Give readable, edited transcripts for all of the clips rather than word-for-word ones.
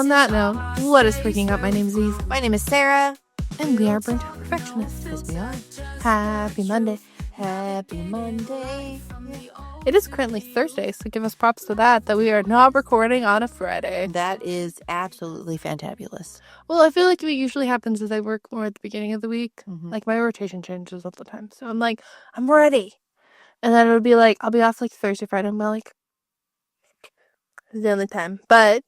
on that note, what is freaking up? My name is Eve. My name is Sarah. And we are Burnt Out Perfectionists. Yes, we are. Happy Monday. Happy Monday. It is currently Thursday, so give us props to that we are not recording on a Friday. That is absolutely fantabulous. Well, I feel like what usually happens is I work more at the beginning of the week. Mm-hmm. Like, my rotation changes all the time. So I'm like, I'm ready. And then it'll be like, I'll be off like Thursday, Friday. I'm like, it's the only time. But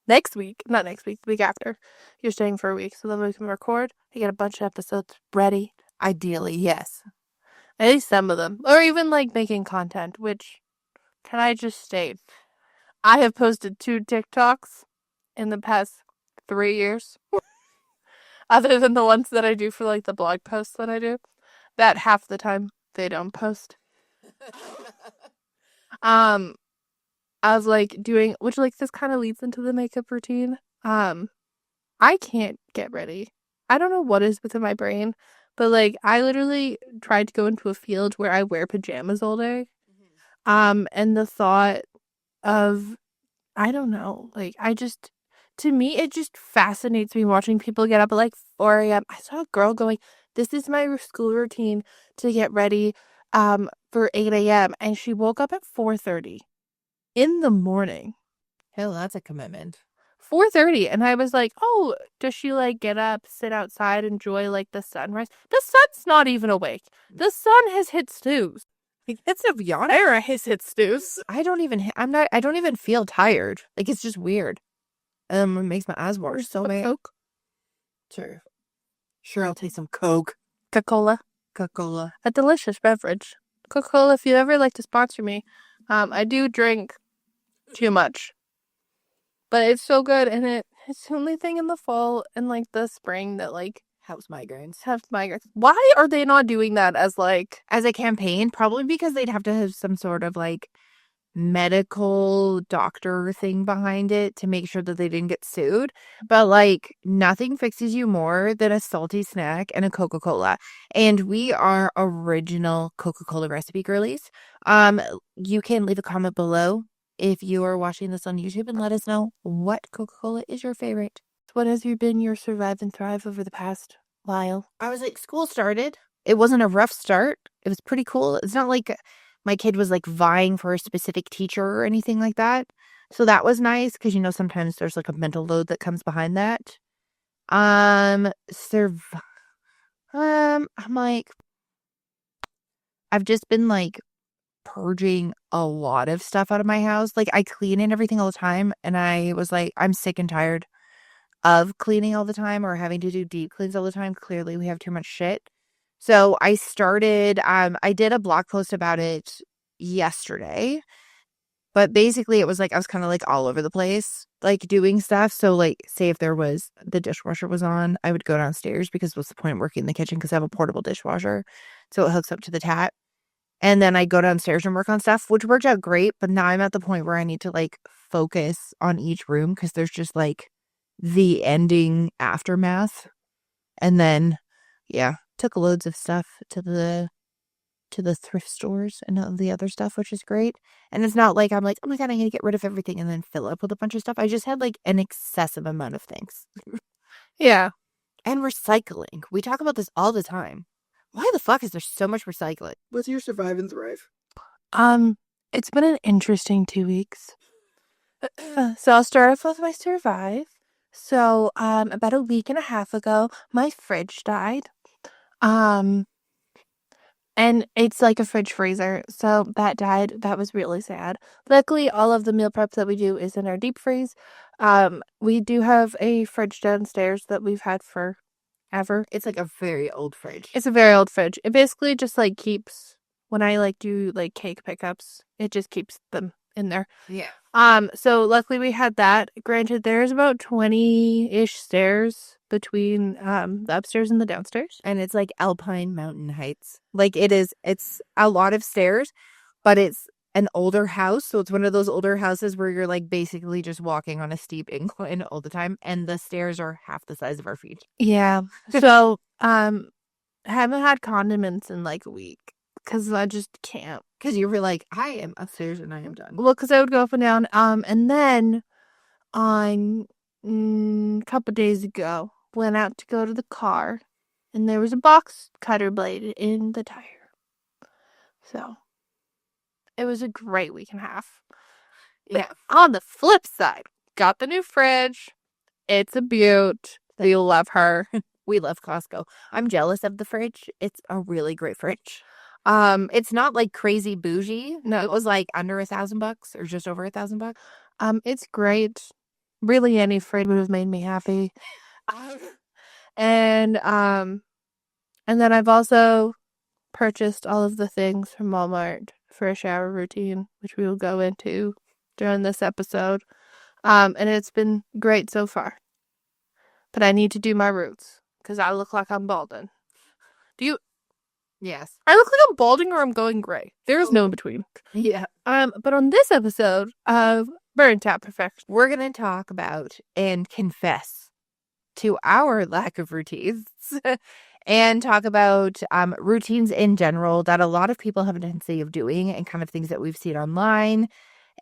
not next week, the week after, you're staying for a week. So then we can record. I get a bunch of episodes ready. Ideally, yes. At least some of them. Or even like making content, which, can I just state, I have posted 2 TikToks in the past 3 years. Other than the ones that I do for like the blog posts that I do. That half the time they don't post. I was like doing, which like this kind of leads into the makeup routine. I can't get ready. I don't know what is within my brain, but like I literally tried to go into a field where I wear pajamas all day. And the thought of, I don't know, like to me, it just fascinates me watching people get up at like 4 a.m. I saw a girl going, this is my school routine to get ready for 8 a.m. And she woke up at 4:30 in the morning. Hell, that's a commitment. 4:30, and I was like, oh, does she like get up, sit outside, enjoy like the sunrise? The sun's not even awake. The sun has hit snooze. It's a yawn. Sarah has hit snooze. I don't even feel tired. Like, it's just weird. It makes my eyes water so bad. Coke? Sure, I'll take some Coke. Coca-Cola. Coca-Cola. A delicious beverage. Coca-Cola, if you ever like to sponsor me. I do drink too much. But it's so good, and it's the only thing in the fall and like the spring that like Helps migraines. have migraines. Why are they not doing that as a campaign? Probably because they'd have to have some sort of like medical doctor thing behind it to make sure that they didn't get sued. But like, nothing fixes you more than a salty snack and a Coca-Cola. And we are original Coca-Cola recipe girlies. You can leave a comment below if you are watching this on YouTube and let us know what Coca-Cola is your favorite. What has been your survive and thrive over the past while? I was like, school started. It wasn't a rough start. It was pretty cool. It's not like my kid was like vying for a specific teacher or anything like that. So that was nice because, you know, sometimes there's like a mental load that comes behind that. I'm like, I've just been like purging a lot of stuff out of my house. Like, I clean and everything all the time, and I was like, I'm sick and tired of cleaning all the time or having to do deep cleans all the time. Clearly we have too much shit. So I started, I did a blog post about it yesterday, but basically it was like, I was kind of like all over the place, like doing stuff. So like, say if the dishwasher was on, I would go downstairs because what's the point of working in the kitchen? Because I have a portable dishwasher. So it hooks up to the tap. And then I go downstairs and work on stuff, which worked out great. But now I'm at the point where I need to like focus on each room because there's just like the ending aftermath. And then, yeah, took loads of stuff to the thrift stores and all the other stuff, which is great. And it's not like I'm like, oh my God, I'm going to get rid of everything and then fill up with a bunch of stuff. I just had like an excessive amount of things. Yeah. And recycling. We talk about this all the time. Why the fuck is there so much recycling? What's your survive and thrive? It's been an interesting 2 weeks. So I'll start off with my survive. So, about a week and a half ago, my fridge died. And it's like a fridge freezer. So that died. That was really sad. Luckily, all of the meal prep that we do is in our deep freeze. We do have a fridge downstairs that we've had for ever. It's like a very old fridge. It's a very old fridge. It basically just like keeps, when I like do like cake pickups, it just keeps them in there. Yeah. So luckily we had that. Granted, there's about 20-ish stairs between the upstairs and the downstairs. And it's like Alpine Mountain Heights. Like it's a lot of stairs, but it's an older house. So it's one of those older houses where you're like basically just walking on a steep incline all the time. And the stairs are half the size of our feet. Yeah. So, haven't had condiments in like a week because I just can't. Because you were like, I am upstairs and I am done. Well, because I would go up and down. And then on a couple days ago. Went out to go to the car, and there was a box cutter blade in the tire. So it was a great week and a half. Yeah. But on the flip side, got the new fridge. It's a beaut. We love her. We love Costco. I'm jealous of the fridge. It's a really great fridge. It's not like crazy bougie. No, it was like under $1,000 or just over $1,000. It's great. Really, any fridge would have made me happy. And then I've also purchased all of the things from Walmart for a shower routine, which we will go into during this episode. And it's been great so far. But I need to do my roots because I look like I'm balding. Do you? Yes. I look like I'm balding or I'm going gray. There's no in between. Yeah. But on this episode of Burnt Out Perfectionist, we're going to talk about and confess to our lack of routines and talk about routines in general that a lot of people have a tendency of doing and kind of things that we've seen online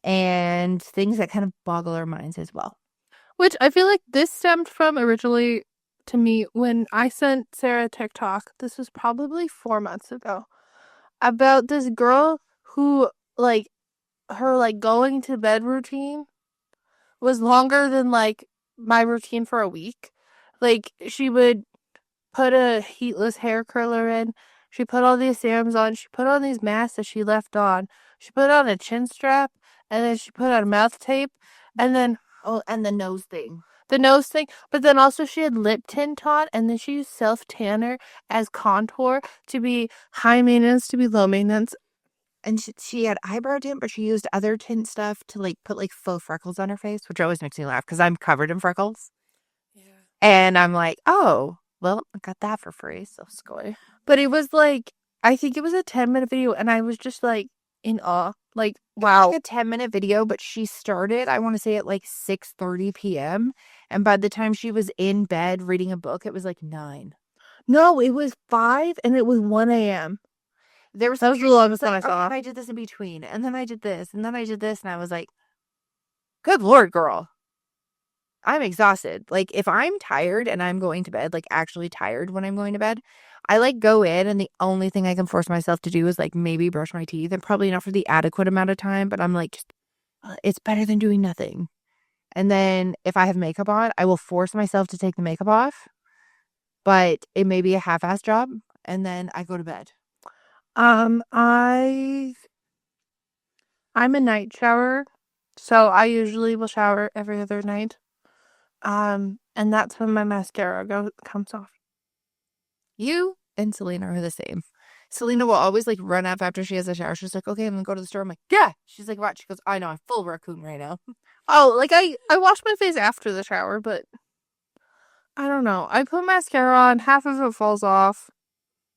and things that kind of boggle our minds as well. Which I feel like this stemmed from originally to me when I sent Sara a TikTok. This was probably 4 months ago about this girl who like her like going to bed routine was longer than like my routine for a week. Like she would put a heatless hair curler in. She put all these serums on. She put on these masks that she left on. She put on a chin strap, and then she put on mouth tape, and then and the nose thing. The nose thing, but then also she had lip tint on, and then she used self tanner as contour to be high maintenance, to be low maintenance. And she had eyebrow tint, but she used other tint stuff to like put like faux freckles on her face, which always makes me laugh because I'm covered in freckles. Yeah. And I'm like, oh, well, I got that for free, so score. But it was like, I think it was a 10-minute video, and I was just like in awe. Like, wow. Like a 10-minute video, but she started, I want to say, at like 6:30 p.m. And by the time she was in bed reading a book, it was like 9. No, it was 5 and it was 1 a.m. That was the longest one I saw. I did this in between, and then I did this, and then I did this, and I was like, good Lord, girl. I'm exhausted. Like, if I'm tired and I'm going to bed, like actually tired when I'm going to bed, I like go in and the only thing I can force myself to do is like maybe brush my teeth, and probably not for the adequate amount of time, but I'm like, just, it's better than doing nothing. And then if I have makeup on, I will force myself to take the makeup off, but it may be a half-ass job, and then I go to bed. I'm a night shower, so I usually will shower every other night. And that's when my mascara comes off. You and Selena are the same. Selena will always like run up after she has a shower. She's like, okay, I'm gonna go to the store. I'm like, yeah. She's like, what? She goes, I know, I'm full raccoon right now. Oh, like I wash my face after the shower, but I don't know. I put mascara on, half of it falls off.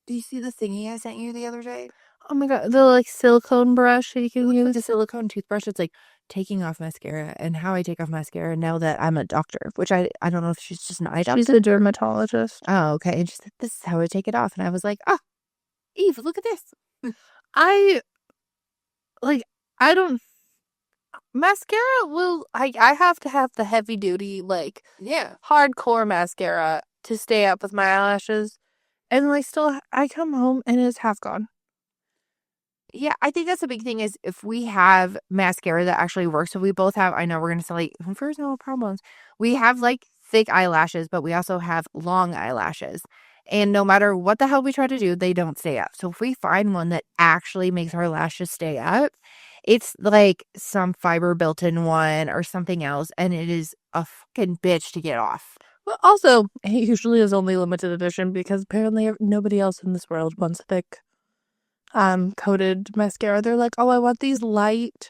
Do you see the thingy I sent you the other day? Oh my god, the like silicone brush that you can use. The silicone toothbrush. It's like taking off mascara and how I take off mascara now that I'm a doctor, which I don't know if she's just an eye doctor. She's a dermatologist. Oh, okay. And she said, this is how I take it off. And I was like, oh, Eve, look at this. I don't mascara will I have to have the heavy duty like hardcore mascara to stay up with my eyelashes, and like still I come home and it's half gone. Yeah, I think that's the big thing is if we have mascara that actually works. So we both have, I know we're going to say like, first no problems. We have like thick eyelashes, but we also have long eyelashes. And no matter what the hell we try to do, they don't stay up. So if we find one that actually makes our lashes stay up, it's like some fiber built in one or something else. And it is a fucking bitch to get off. Well, also, it usually is only limited edition because apparently nobody else in this world wants thick coated mascara. They're like, oh, I want these light,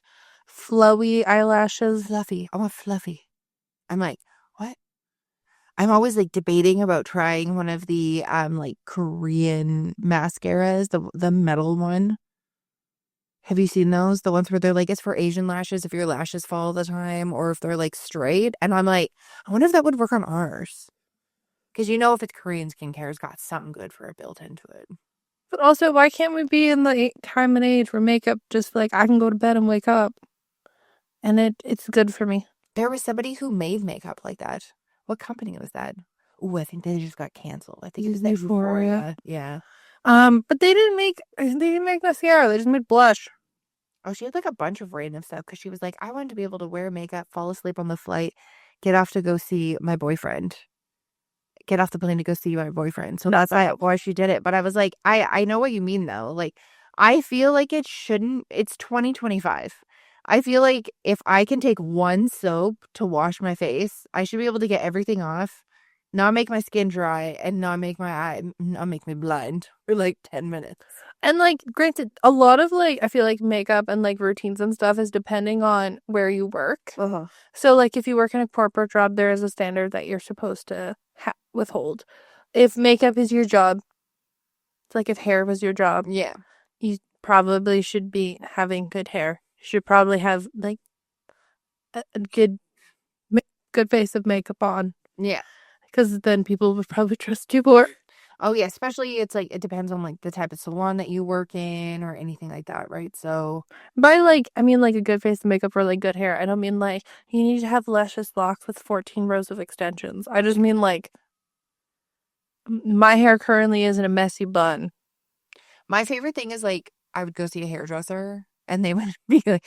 flowy eyelashes. Fluffy. I want fluffy. I'm like, what? I'm always like debating about trying one of the like Korean mascaras, the metal one. Have you seen those? The ones where they're like, it's for Asian lashes if your lashes fall all the time or if they're like straight. And I'm like, I wonder if that would work on ours. Because you know if it's Korean skincare, it's got something good for it built into it. But also, why can't we be in the time and age where makeup just like I can go to bed and wake up and it's good for me? There was somebody who made makeup like that. What company was that? Oh, I think they just got canceled. I think it was that Euphoria. Euphoria. Yeah. But they didn't make mascara. They just made blush. Oh, she had like a bunch of random stuff because she was like, I wanted to be able to wear makeup, fall asleep on the flight, get off to go see my boyfriend, get off the plane to go see my boyfriend. So that's why she did it. But I was like, I know what you mean though. Like, I feel like it shouldn't, it's 2025. I feel like if I can take one soap to wash my face, I should be able to get everything off, not make my skin dry, and not make me blind for like 10 minutes. And like, granted, a lot of like, I feel like makeup and like routines and stuff is depending on where you work. Uh-huh. So, like, if you work in a corporate job, there is a standard that you're supposed to withhold. If makeup is your job, it's like if hair was your job, Yeah. you probably should be having good hair. You should probably have like a good face of makeup on, Yeah. because then people would probably trust you more. Oh yeah, especially it's like it depends on like the type of salon that you work in or anything like that, right? So By like, I mean like a good face of makeup or like good hair. I don't mean like you need to have luscious locks with 14 rows of extensions. I just mean like my hair currently is in a messy bun. my favorite thing is like I would go see a hairdresser and they would be like,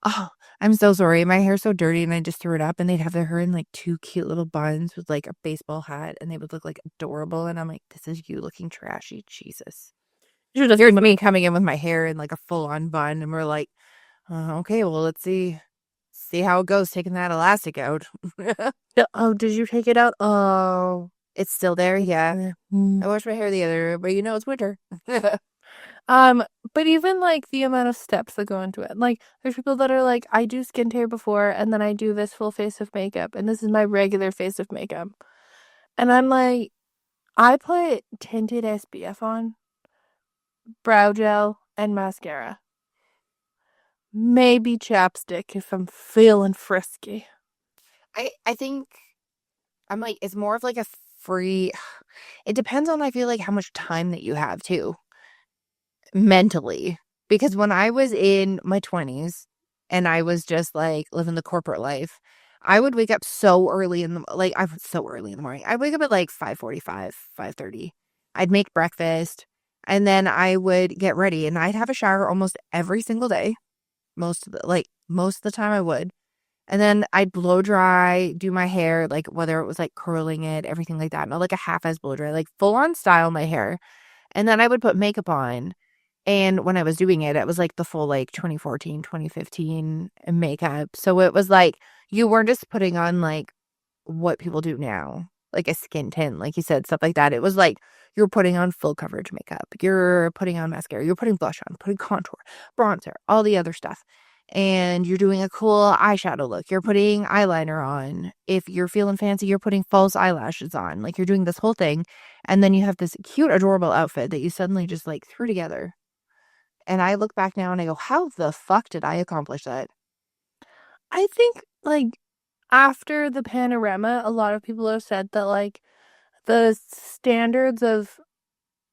"Oh, I'm so sorry. My hair's so dirty and I just threw it up." And they'd have their hair in like two cute little buns with like a baseball hat and they would look like adorable. And I'm like, this is you looking trashy. Jesus. Here's me coming in with my hair in like a full on bun. And we're like, okay, well, let's see how it goes taking that elastic out. Oh, did you take it out? Oh. It's still there, yeah. I washed my hair the other, but it's winter. Um, but even like the amount of steps that go into it. Like there's people that are like, I do skincare before and then I do this full face of makeup and this is my regular face of makeup. And I'm like, I put tinted SPF on, brow gel, and mascara. Maybe chapstick if I'm feeling frisky. I think I'm like, it's more of like a free, it depends on, I feel like, how much time that you have too, mentally. Because when I was in my 20s and I was just like living the corporate life, I would wake up so early I was so early in the morning. I'd wake up at like 5:45, 5:30. I'd make breakfast and then I would get ready and I'd have a shower almost every single day. Most of the time I would. And then I'd blow dry, do my hair, like whether it was like curling it, everything like that. Not like a half-ass blow dry, like full on style my hair. And then I would put makeup on. And when I was doing it, it was like the full like 2014, 2015 makeup. So it was like you weren't just putting on like what people do now, like a skin tint, like you said, stuff like that. It was like you're putting on full coverage makeup, you're putting on mascara, you're putting blush on, putting contour, bronzer, all the other stuff. And you're doing a cool eyeshadow look. You're putting eyeliner on. If you're feeling fancy, you're putting false eyelashes on. Like you're doing this whole thing. And then you have this cute, adorable outfit that you suddenly just like threw together. And I look back now and I go, how the fuck did I accomplish that? I think like after the panorama, a lot of people have said that like the standards of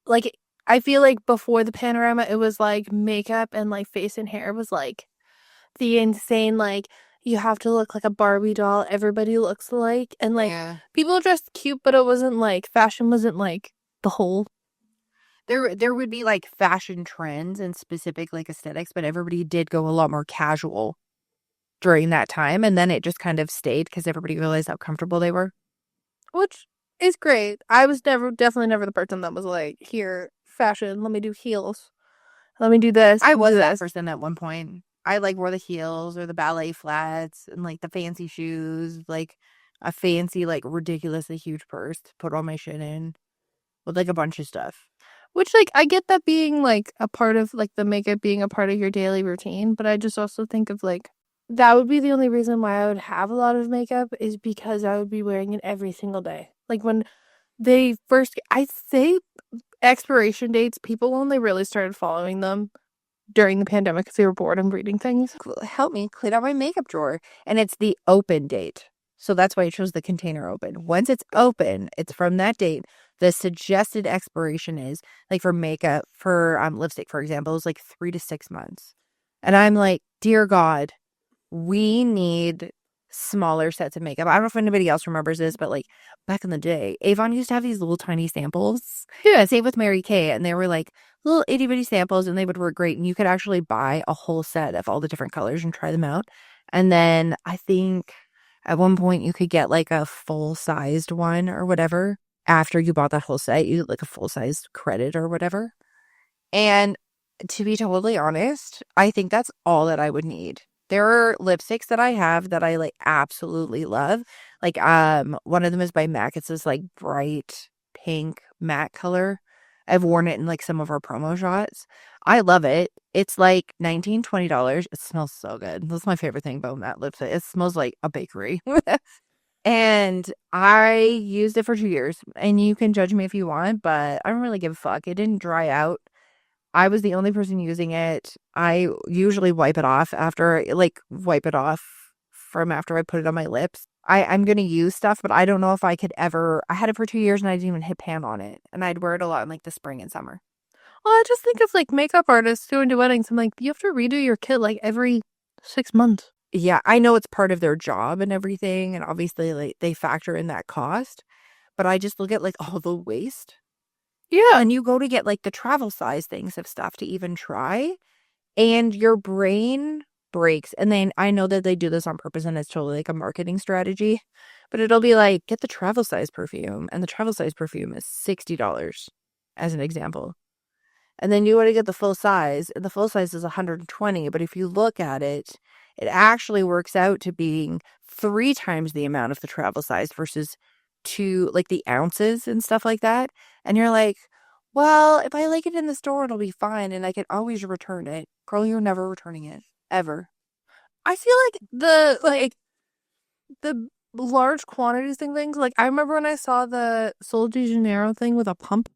like I feel like before the panorama it was like makeup and like face and hair was like the insane like you have to look like a Barbie doll everybody looks like, and like Yeah. people dressed cute but it wasn't like fashion wasn't like the whole. There would be like fashion trends and specific like aesthetics, but everybody did go a lot more casual during that time. And then it just kind of stayed because everybody realized how comfortable they were. Which is great. I was definitely never the person that was like, here, fashion, let me do heels. Let me do this. I Do was that this. person at one point. I like wore the heels or the ballet flats and like the fancy shoes, like a fancy, like ridiculously huge purse to put all my shit in with like a bunch of stuff. Which like I get that being like a part of like the makeup being a part of your daily routine, but I just also think of like that would be the only reason why I would have a lot of makeup is because I would be wearing it every single day. Like when they first, I say expiration dates, people only really started following them during the pandemic because they were bored and reading things. Help me clean out my makeup drawer. And it's the open date. So that's why I chose the container open. Once it's open, it's from that date. The suggested expiration is like for makeup, for lipstick, for example, is like 3 to 6 months. And I'm like, dear God, we need smaller sets of makeup. I don't know if anybody else remembers this, but like back in the day, Avon used to have these little tiny samples. Yeah. Same with Mary Kay, and they were like little itty bitty samples, and they would work great. And you could actually buy a whole set of all the different colors and try them out. And then I think at one point you could get like a full sized one or whatever. After you bought that whole set, you get like a full sized credit or whatever. And to be totally honest, I think that's all that I would need. There are lipsticks that I have that I like absolutely love. Like one of them is by MAC. It's this like bright pink matte color. I've worn it in like some of our promo shots. I love it. It's like $19-20. It smells so good. That's my favorite thing about matte lipstick. It smells like a bakery. And I used it for 2 years. And you can judge me if you want, but I don't really give a fuck. It didn't dry out. I was the only person using it. I usually wipe it off after, like, wipe it off from after I put it on my lips. I'm going to use stuff, but I don't know if I could ever. I had it for 2 years and I didn't even hit pan on it. And I'd wear it a lot in like the spring and summer. Well, I just think of like makeup artists doing to weddings. I'm like, you have to redo your kit like every 6 months. Yeah, I know it's part of their job and everything. And obviously, like, they factor in that cost. But I just look at like all the waste. Yeah. And you go to get like the travel size things of stuff to even try. And your brain breaks. And then I know that they do this on purpose and it's totally like a marketing strategy. But it'll be like, get the travel size perfume. And the travel size perfume is $60 as an example. And then you want to get the full size. And the full size is 120. But if you look at it, it actually works out to being 3 times the amount of the travel size versus like the ounces and stuff like that. And you're like, well, if I like it in the store, it'll be fine. And I can always return it. Girl, you're never returning it. Ever. I feel like the large quantities things. Like I remember when I saw the Sol de Janeiro thing with a pump.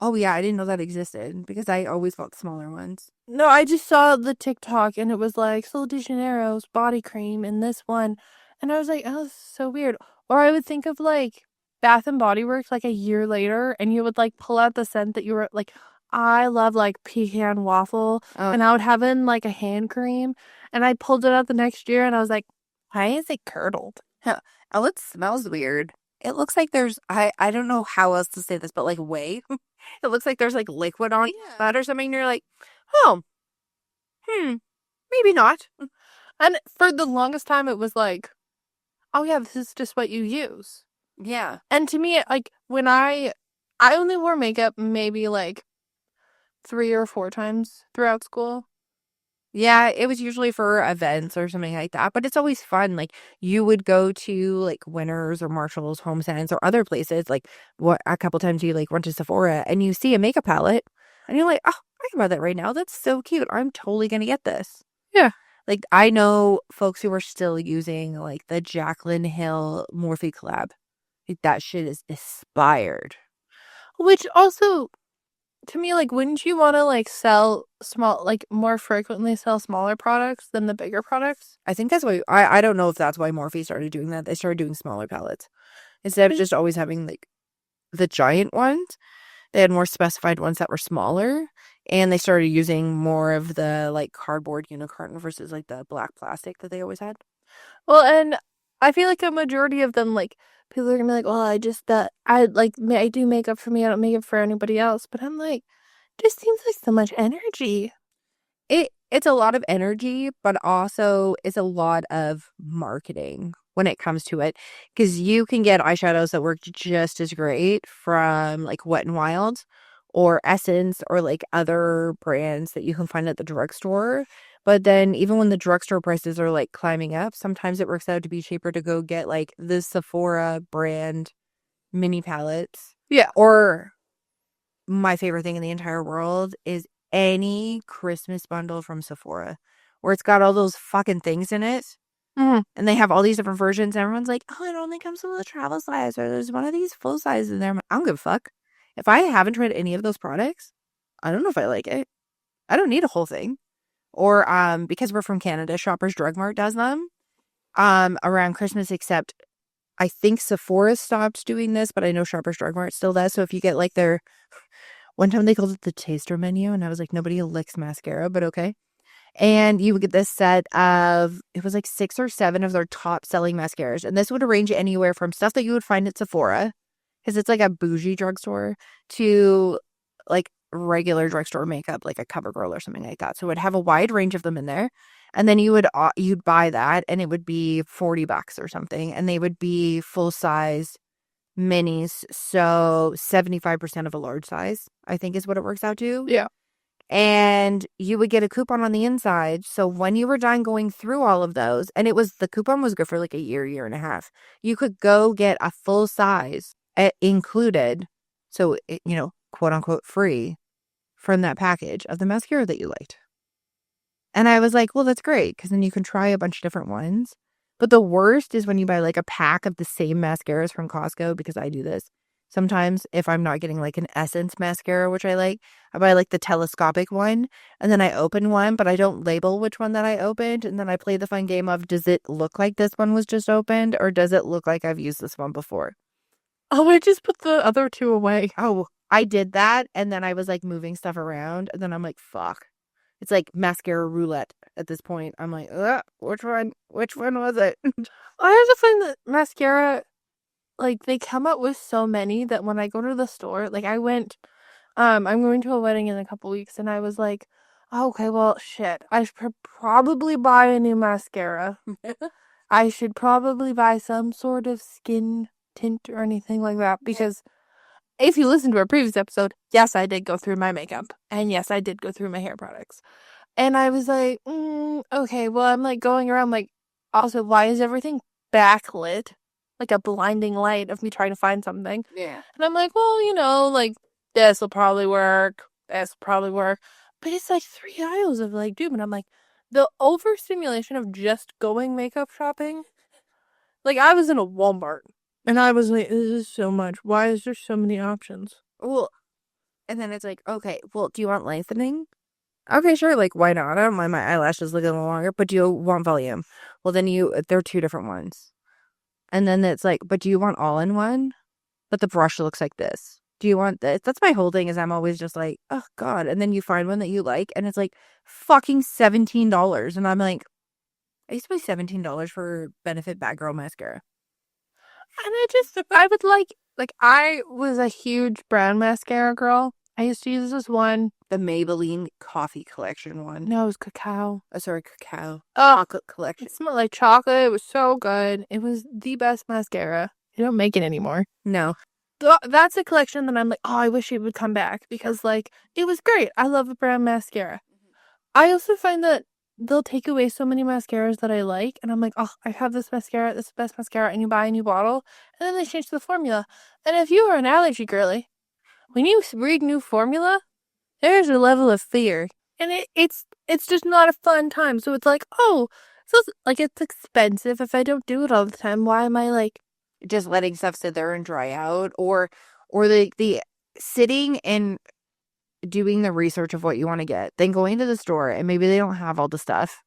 Oh, yeah, I didn't know that existed because I always bought smaller ones. No, I just saw the TikTok and it was like Sol de Janeiro's body cream in this one. And I was like, oh, this is so weird. Or I would think of like Bath and Body Works like a year later and you would like pull out the scent that you were like, I love like pecan waffle. Oh, And I would have it in like a hand cream. And I pulled it out the next year and I was like, why is it curdled? oh, it smells weird. It looks like there's, I don't know how else to say this, but like whey. It looks like there's like liquid on that or something. And you're like, oh, maybe not. And for the longest time, it was like, oh yeah, this is just what you use. Yeah. And to me, like when I only wore makeup maybe like 3 or 4 times throughout school. Yeah, it was usually for events or something like that, but it's always fun. Like you would go to like Winners or Marshalls, Home Sense, or other places. Like what a couple times you like went to Sephora and you see a makeup palette and you're like, oh, I can buy that right now. That's so cute. I'm totally gonna get this. Yeah. Like I know folks who are still using like the Jaclyn Hill Morphe collab. Like that shit is expired. Which also, to me, like, wouldn't you want to like sell more frequently sell smaller products than the bigger products? I think that's why I don't know if that's why Morphe started doing that. They started doing smaller palettes instead of just always having like the giant ones. They had more specified ones that were smaller, and they started using more of the like cardboard unicorn versus like the black plastic that they always had. Well, and I feel like a majority of them, like, people are gonna be like, well, I do makeup for me, I don't make it for anybody else. But I'm like, just seems like so much energy. It's a lot of energy, but also it's a lot of marketing when it comes to it, because you can get eyeshadows that work just as great from like Wet n Wild or Essence or like other brands that you can find at the drugstore. But then even when the drugstore prices are like climbing up, sometimes it works out to be cheaper to go get like the Sephora brand mini palettes. Yeah. Or my favorite thing in the entire world is any Christmas bundle from Sephora where it's got all those fucking things in it. Mm-hmm. And they have all these different versions. And everyone's like, oh, it only comes with a travel size, or there's one of these full sizes in there. I don't give a fuck. If I haven't tried any of those products, I don't know if I like it. I don't need a whole thing. Or because we're from Canada, Shoppers Drug Mart does them around Christmas, except I think Sephora stopped doing this, but I know Shoppers Drug Mart still does. So if you get like one time they called it the taster menu, and I was like, nobody licks mascara, but okay. And you would get this set of, it was like 6 or 7 of their top selling mascaras. And this would range anywhere from stuff that you would find at Sephora, because it's like a bougie drugstore, to like regular drugstore makeup, like a CoverGirl or something like that. So it would have a wide range of them in there. And then you'd buy that and it would be $40 or something. And they would be full size minis. So 75% of a large size, I think is what it works out to. Yeah. And you would get a coupon on the inside. So when you were done going through all of those, and the coupon was good for like a year and a half, you could go get a full size included. So, quote unquote free from that package of the mascara that you liked. And I was like, well, that's great, because then you can try a bunch of different ones. But the worst is when you buy like a pack of the same mascaras from Costco, because I do this. Sometimes if I'm not getting like an Essence mascara, which I like, I buy like the telescopic one, and then I open one, but I don't label which one that I opened. And then I play the fun game of, does it look like this one was just opened, or does it look like I've used this one before? Oh, I just put the other two away. Oh, I did that. And then I was like moving stuff around. And then I'm like, fuck. It's like mascara roulette at this point. I'm like, which one? Which one was it? I have to find that mascara, like, they come out with so many that when I go to the store, like, I'm going to a wedding in a couple weeks, and I was like, oh, okay, well, shit, I should probably buy a new mascara. I should probably buy some sort of skin tint or anything like that, because if you listen to our previous episode, yes, I did go through my makeup, and yes, I did go through my hair products. And I was like, okay, well, I'm like going around, like, also, why is everything backlit? Like a blinding light of me trying to find something. Yeah. And I'm like, well, like, this will probably work. This will probably work. But it's like 3 aisles of like doom. And I'm like, the overstimulation of just going makeup shopping. Like, I was in a Walmart and I was like, this is so much. Why is there so many options? Well, and then it's like, okay, well, do you want lengthening? Okay, sure. Like, why not? I don't mind my eyelashes looking a little longer, but do you want volume? Well, then there are two different ones. And then it's like, but do you want all in one? But the brush looks like this. Do you want this? That's my whole thing, is I'm always just like, oh God. And then you find one that you like and it's like fucking $17. And I'm like, I used to pay $17 for Benefit Bad Girl mascara. And I would like, I was a huge brown mascara girl. I used to use this one. The Maybelline Coffee Collection one. No, it was cacao. Oh, sorry, Cacao. Oh, Chocolate Collection. it smelled like chocolate. It was so good. It was the best mascara. They don't make it anymore. No. That's a collection that I'm like, oh, I wish it would come back, because like it was great. I love a brown mascara. I also find that they'll take away so many mascaras that I like, and I'm like, oh, I have this mascara, this is the best mascara, and you buy a new bottle, and then they change the formula. And if you are an allergy girly, when you read new formula, there's a level of fear, and it's just not a fun time. So it's like, oh, so like it's expensive if I don't do it all the time. Why am I like Just letting stuff sit there and dry out, or the sitting and doing the research of what you want to get, then going to the store and maybe they don't have all the stuff.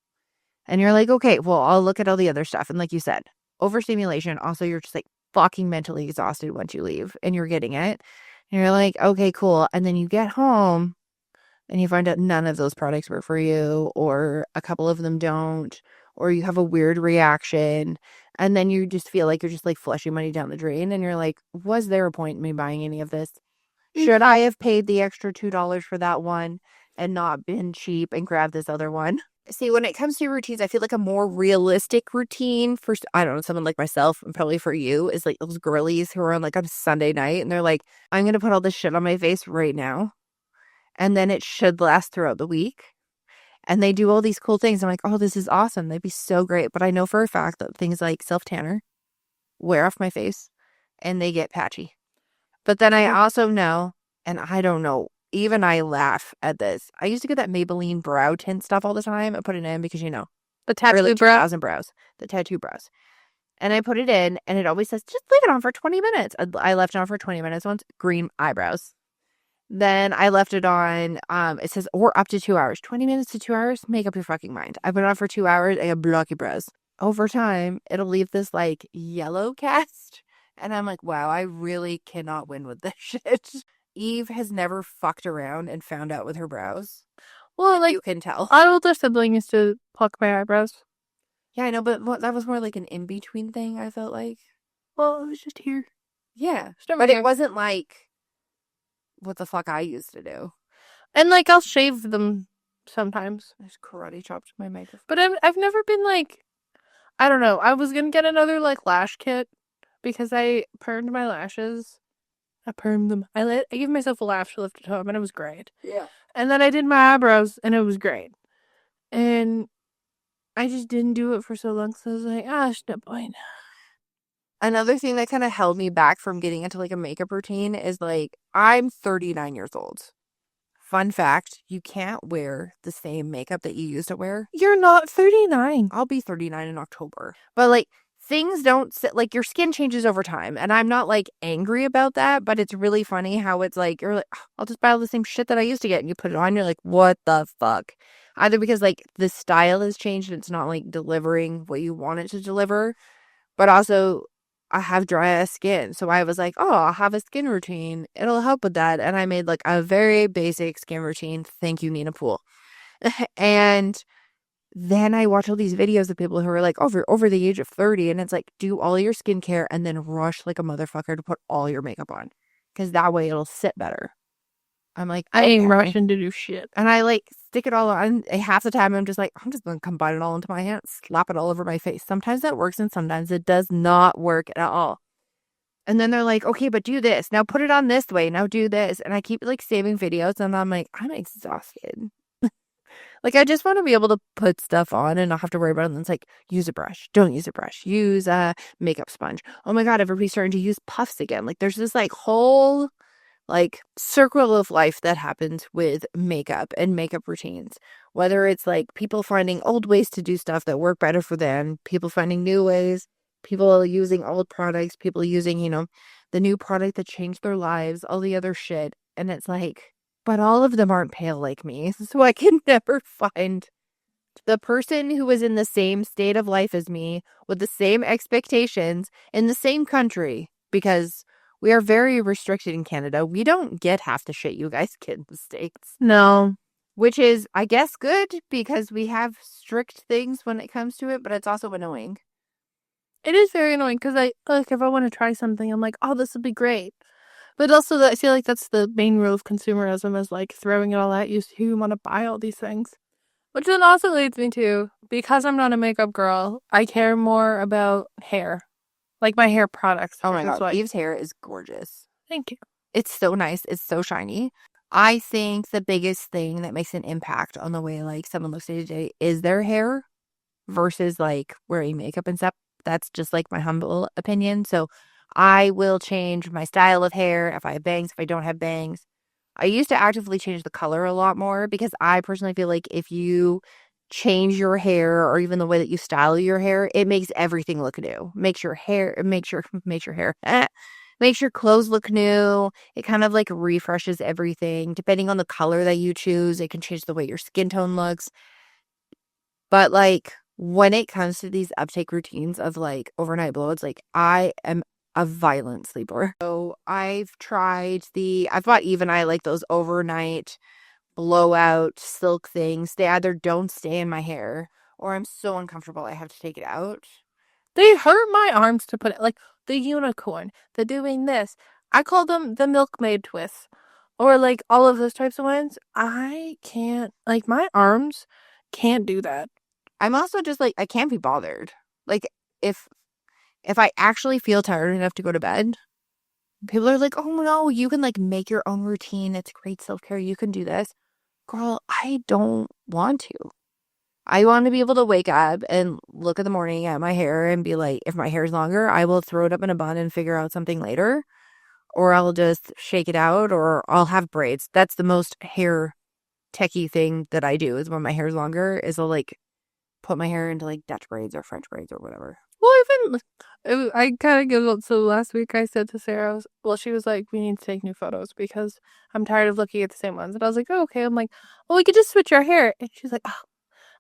And you're like, okay, well, I'll look at all the other stuff. And like you said, overstimulation, also you're just like fucking mentally exhausted once you leave and you're getting it. And you're like, okay, cool. And then you get home and you find out none of those products work for you, or a couple of them don't, or you have a weird reaction. And then you just feel like you're just like flushing money down the drain. And you're like, was there a point in me buying any of this? Should I have paid the extra $2 for that one and not been cheap and grabbed this other one? See, when it comes to routines, I feel like a more realistic routine for, I don't know, someone like myself, and probably for you, is like those girlies who are on like a Sunday night and they're like, I'm going to put all this shit on my face right now. And then it should last throughout the week. And they do all these cool things. I'm like, oh, this is awesome. They'd be so great. But I know for a fact that things like self-tanner wear off my face and they get patchy. But then I also know, and I don't know, even I laugh at this. I used to get that Maybelline brow tint stuff all the time. I put it in because, the tattoo early brow? 2000 brows, the tattoo brows. And I put it in and it always says, just leave it on for 20 minutes. I left it on for 20 minutes once, green eyebrows. Then I left it on, it says, or up to 2 hours. 20 minutes to 2 hours, make up your fucking mind. I put it on for 2 hours, I got blocky brows. Over time, it'll leave this like yellow cast. And I'm like, wow, I really cannot win with this shit. Eve has never fucked around and found out with her brows. Well, like, you can tell. our older sibling used to pluck my eyebrows. Yeah, I know, but that was more like an in-between thing, I felt like. Well, it was just here. Yeah. Just over But it here. wasn't like what the fuck I used to do. And, like, I'll shave them sometimes. I just karate chopped my makeup. But I've never been, like, I don't know. I was gonna get another, like, lash kit because I permed my lashes. I permed them. I gave myself a lash lift at home, and it was great. Yeah. And then I did my eyebrows, and it was great. And I just didn't do it for so long, so I was like, it's no point. Another thing that kind of held me back from getting into like a makeup routine is like I'm 39 years old. Fun fact, you can't wear the same makeup that you used to wear. You're not 39. I'll be 39 in October. But like things don't sit, like your skin changes over time. And I'm not like angry about that, but it's really funny how it's like, you're like, I'll just buy all the same shit that I used to get. And you put it on, you're like, what the fuck? Either because like the style has changed and it's not like delivering what you want it to deliver, but also I have dry ass skin. So I was like, oh, I'll have a skin routine. It'll help with that. And I made like a very basic skin routine. Thank you, Nina Pool. And then I watch all these videos of people who are like over the age of 30, and it's like, do all your skincare and then rush like a motherfucker to put all your makeup on. Because that way it'll sit better. I'm like, I ain't okay. rushing to do shit. And I like stick it all on. Half the time I'm just like, I'm just going to combine it all into my hand, slap it all over my face. Sometimes that works and sometimes it does not work at all. And then they're like, okay, but do this. Now put it on this way. Now do this. And I keep like saving videos and I'm like, I'm exhausted. Like, I just want to be able to put stuff on and not have to worry about it. And it's like, use a brush. Don't use a brush. Use a makeup sponge. Oh my God, everybody's starting to use puffs again. Like, there's this like whole like circle of life that happens with makeup and makeup routines. Whether it's like people finding old ways to do stuff that work better for them, people finding new ways, people using old products, people using, the new product that changed their lives, all the other shit. And it's like, but all of them aren't pale like me. So I can never find the person who is in the same state of life as me with the same expectations in the same country, because we are very restricted in Canada. We don't get half the shit you guys get in the States. No. Which is, I guess, good because we have strict things when it comes to it, but it's also annoying. It is very annoying because if I want to try something, I'm like, oh, this would be great. But also, I feel like that's the main rule of consumerism is like throwing it all at you so you want to buy all these things. Which then also leads me to, because I'm not a makeup girl, I care more about hair. Like my hair products. Oh my God, Like, Eve's hair is gorgeous. thank you. It's so nice. It's so shiny. I think the biggest thing that makes an impact on the way like someone looks day to day is their hair versus like wearing makeup and stuff. That's just like my humble opinion. So I will change my style of hair if I have bangs, if I don't have bangs. I used to actively change the color a lot more because I personally feel like if you change your hair or even the way that you style your hair, it makes everything look new. Makes your hair, makes your clothes look new. It kind of like refreshes everything. Depending on the color that you choose, it can change the way your skin tone looks. But like when it comes to these uptake routines of like overnight blow, it's like I am a violent sleeper. So I've bought Eve and I like those overnight blowout silk things. They either don't stay in my hair or I'm so uncomfortable I have to take it out. They hurt my arms to put it. Like the unicorn, the doing this. I call them the milkmaid twists. Or like all of those types of ones. I can't, like my arms can't do that. I'm also just like, I can't be bothered. Like if I actually feel tired enough to go to bed, people are like, oh no, you can like make your own routine. It's great self-care. You can do this. Girl, I don't want to. I want to be able to wake up and look at the morning at my hair and be like, if my hair is longer, I will throw it up in a bun and figure out something later. Or I'll just shake it out or I'll have braids. That's the most hair techie thing that I do is when my hair is longer is I'll like put my hair into like Dutch braids or French braids or whatever. Well, I kind of giggled. So last week I said to Sarah, she was like, we need to take new photos because I'm tired of looking at the same ones. And I was like, oh, okay. I'm like, well, we could just switch our hair. And she's like, oh,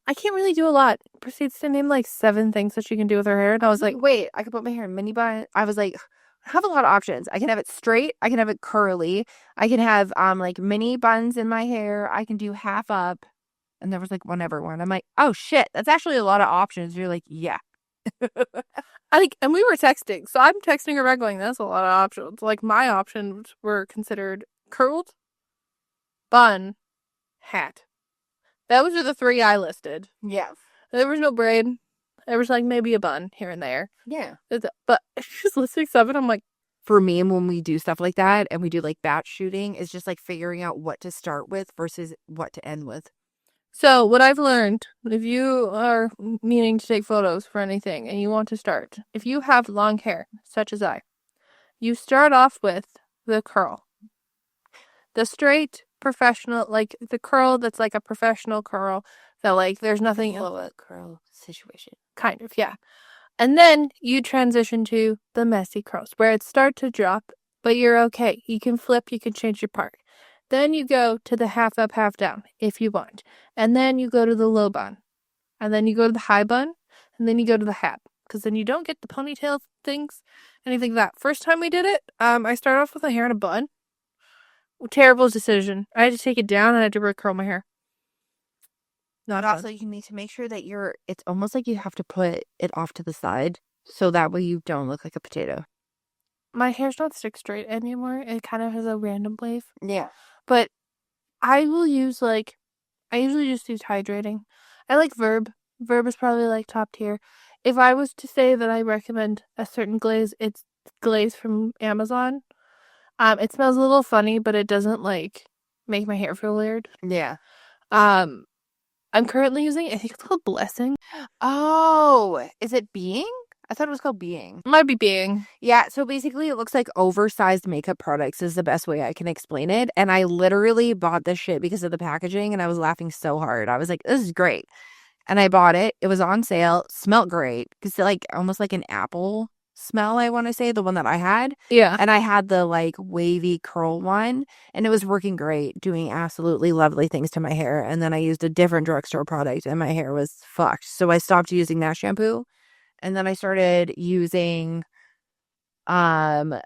I can't really do a lot. Proceeds to name like 7 things that she can do with her hair. And I was like, wait, I could put my hair in mini bun. I was like, I have a lot of options. I can have it straight. I can have it curly. I can have like mini buns in my hair. I can do half up. And there was like one everyone. I'm like, oh shit, that's actually a lot of options. You're like, yeah. And we were texting, so I'm texting her back going, that's a lot of options. Like, my options were considered curled, bun, hat. Those are the 3 I listed. Yeah. There was no braid. There was like maybe a bun here and there. Yeah. But she's listing 7. I'm like, for me, when we do stuff like that and we do like batch shooting, it's just like figuring out what to start with versus what to end with. So what I've learned, if you are meaning to take photos for anything and you want to start, if you have long hair, such as I, you start off with the curl. The straight professional, like the curl that's like a professional curl that like there's nothing a curl situation. Kind of, yeah. And then you transition to the messy curls where it starts to drop, but you're okay. You can flip, you can change your part. Then you go to the half up, half down if you want. And then you go to the low bun. And then you go to the high bun. And then you go to the hat. Because then you don't get the ponytail things, anything like that. First time we did it, I started off with the hair in a bun. Terrible decision. I had to take it down and I had to recurl my hair. Not also, you need to make sure that it's almost like you have to put it off to the side so that way you don't look like a potato. My hair's not stick straight anymore. It kind of has a random wave. Yeah. But I will use I usually just use hydrating. I like Verb. Verb is probably like top tier. If I was to say that I recommend a certain glaze, it's glaze from Amazon. It smells a little funny, but it doesn't like make my hair feel weird. Yeah. I'm currently using, I think it's called Blessing. Oh, is it Being? I thought it was called Being. Might be Being. Yeah, so basically it looks like oversized makeup products is the best way I can explain it. And I literally bought this shit because of the packaging and I was laughing so hard. I was like, this is great. And I bought it. It was on sale. Smelled great. Because like almost like an apple smell, I want to say, the one that I had. Yeah. And I had the like wavy curl one. And it was working great, doing absolutely lovely things to my hair. And then I used a different drugstore product and my hair was fucked. So I stopped using that shampoo. And then I started using I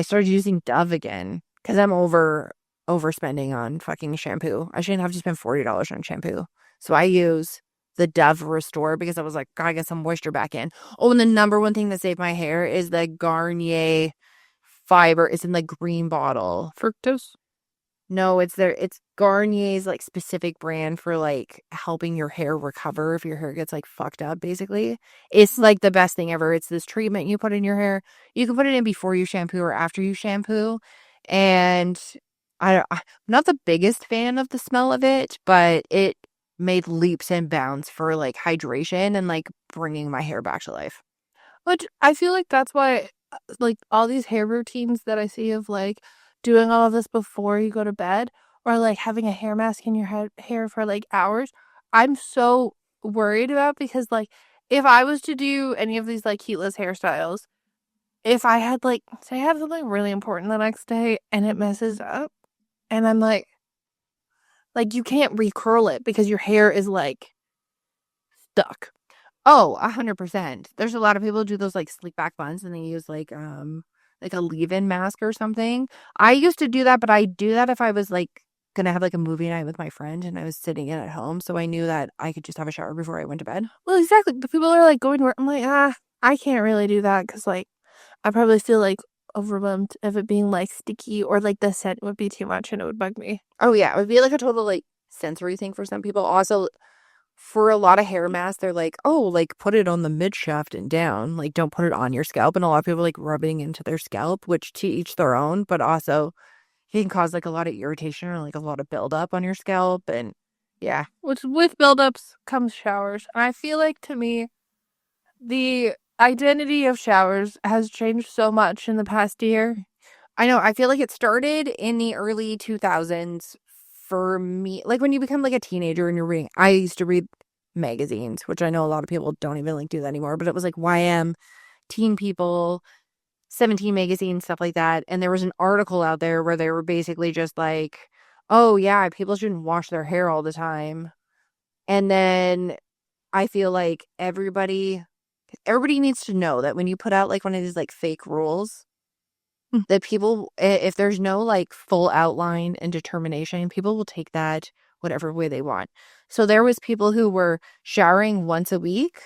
started using Dove again because I'm overspending on fucking shampoo. I shouldn't have to spend $40 on shampoo. So I use the Dove Restore because I was like, gotta get some moisture back in. Oh, and the number one thing that saved my hair is the Garnier fiber. It's in the green bottle. Fructose? No, it's Garnier's like specific brand for like helping your hair recover if your hair gets like fucked up, basically. It's like the best thing ever. It's this treatment you put in your hair. You can put it in before you shampoo or after you shampoo. And I'm not the biggest fan of the smell of it, but it made leaps and bounds for like hydration and like bringing my hair back to life. Which I feel like that's why like all these hair routines that I see of like doing all of this before you go to bed or like having a hair mask in your hair for like hours, I'm so worried about because like if I was to do any of these like heatless hairstyles, if I had like say I have something really important the next day and it messes up and I'm like you can't recurl it because your hair is like stuck. Oh, 100%. There's a lot of people who do those like sleek back buns and they use like a leave-in mask or something. I used to do that, but I do that if I was like gonna have like a movie night with my friend and I was sitting in at home, so I knew that I could just have a shower before I went to bed. Well, exactly. But people are like going to work. I'm like, I can't really do that because like I probably feel like overwhelmed of it being like sticky or like the scent would be too much and it would bug me. Oh yeah, it would be like a total like sensory thing for some people. Also, for a lot of hair masks, they're like, oh, like put it on the mid shaft and down. Like don't put it on your scalp. And a lot of people like rubbing into their scalp, which to each their own, but also it can cause like a lot of irritation or like a lot of buildup on your scalp. And yeah. Which with buildups comes showers. And I feel like to me, the identity of showers has changed so much in the past year. I know. I feel like it started in the early 2000s for me. Like when you become like a teenager and you're reading, I used to read magazines, which I know a lot of people don't even like do that anymore, but it was like YM, Teen People, 17 magazine, stuff like that. And there was an article out there where they were basically just like, oh yeah, people shouldn't wash their hair all the time. And then I feel like everybody needs to know that when you put out like one of these like fake rules, that people, if there's no like full outline and determination, people will take that whatever way they want. So there was people who were showering once a week,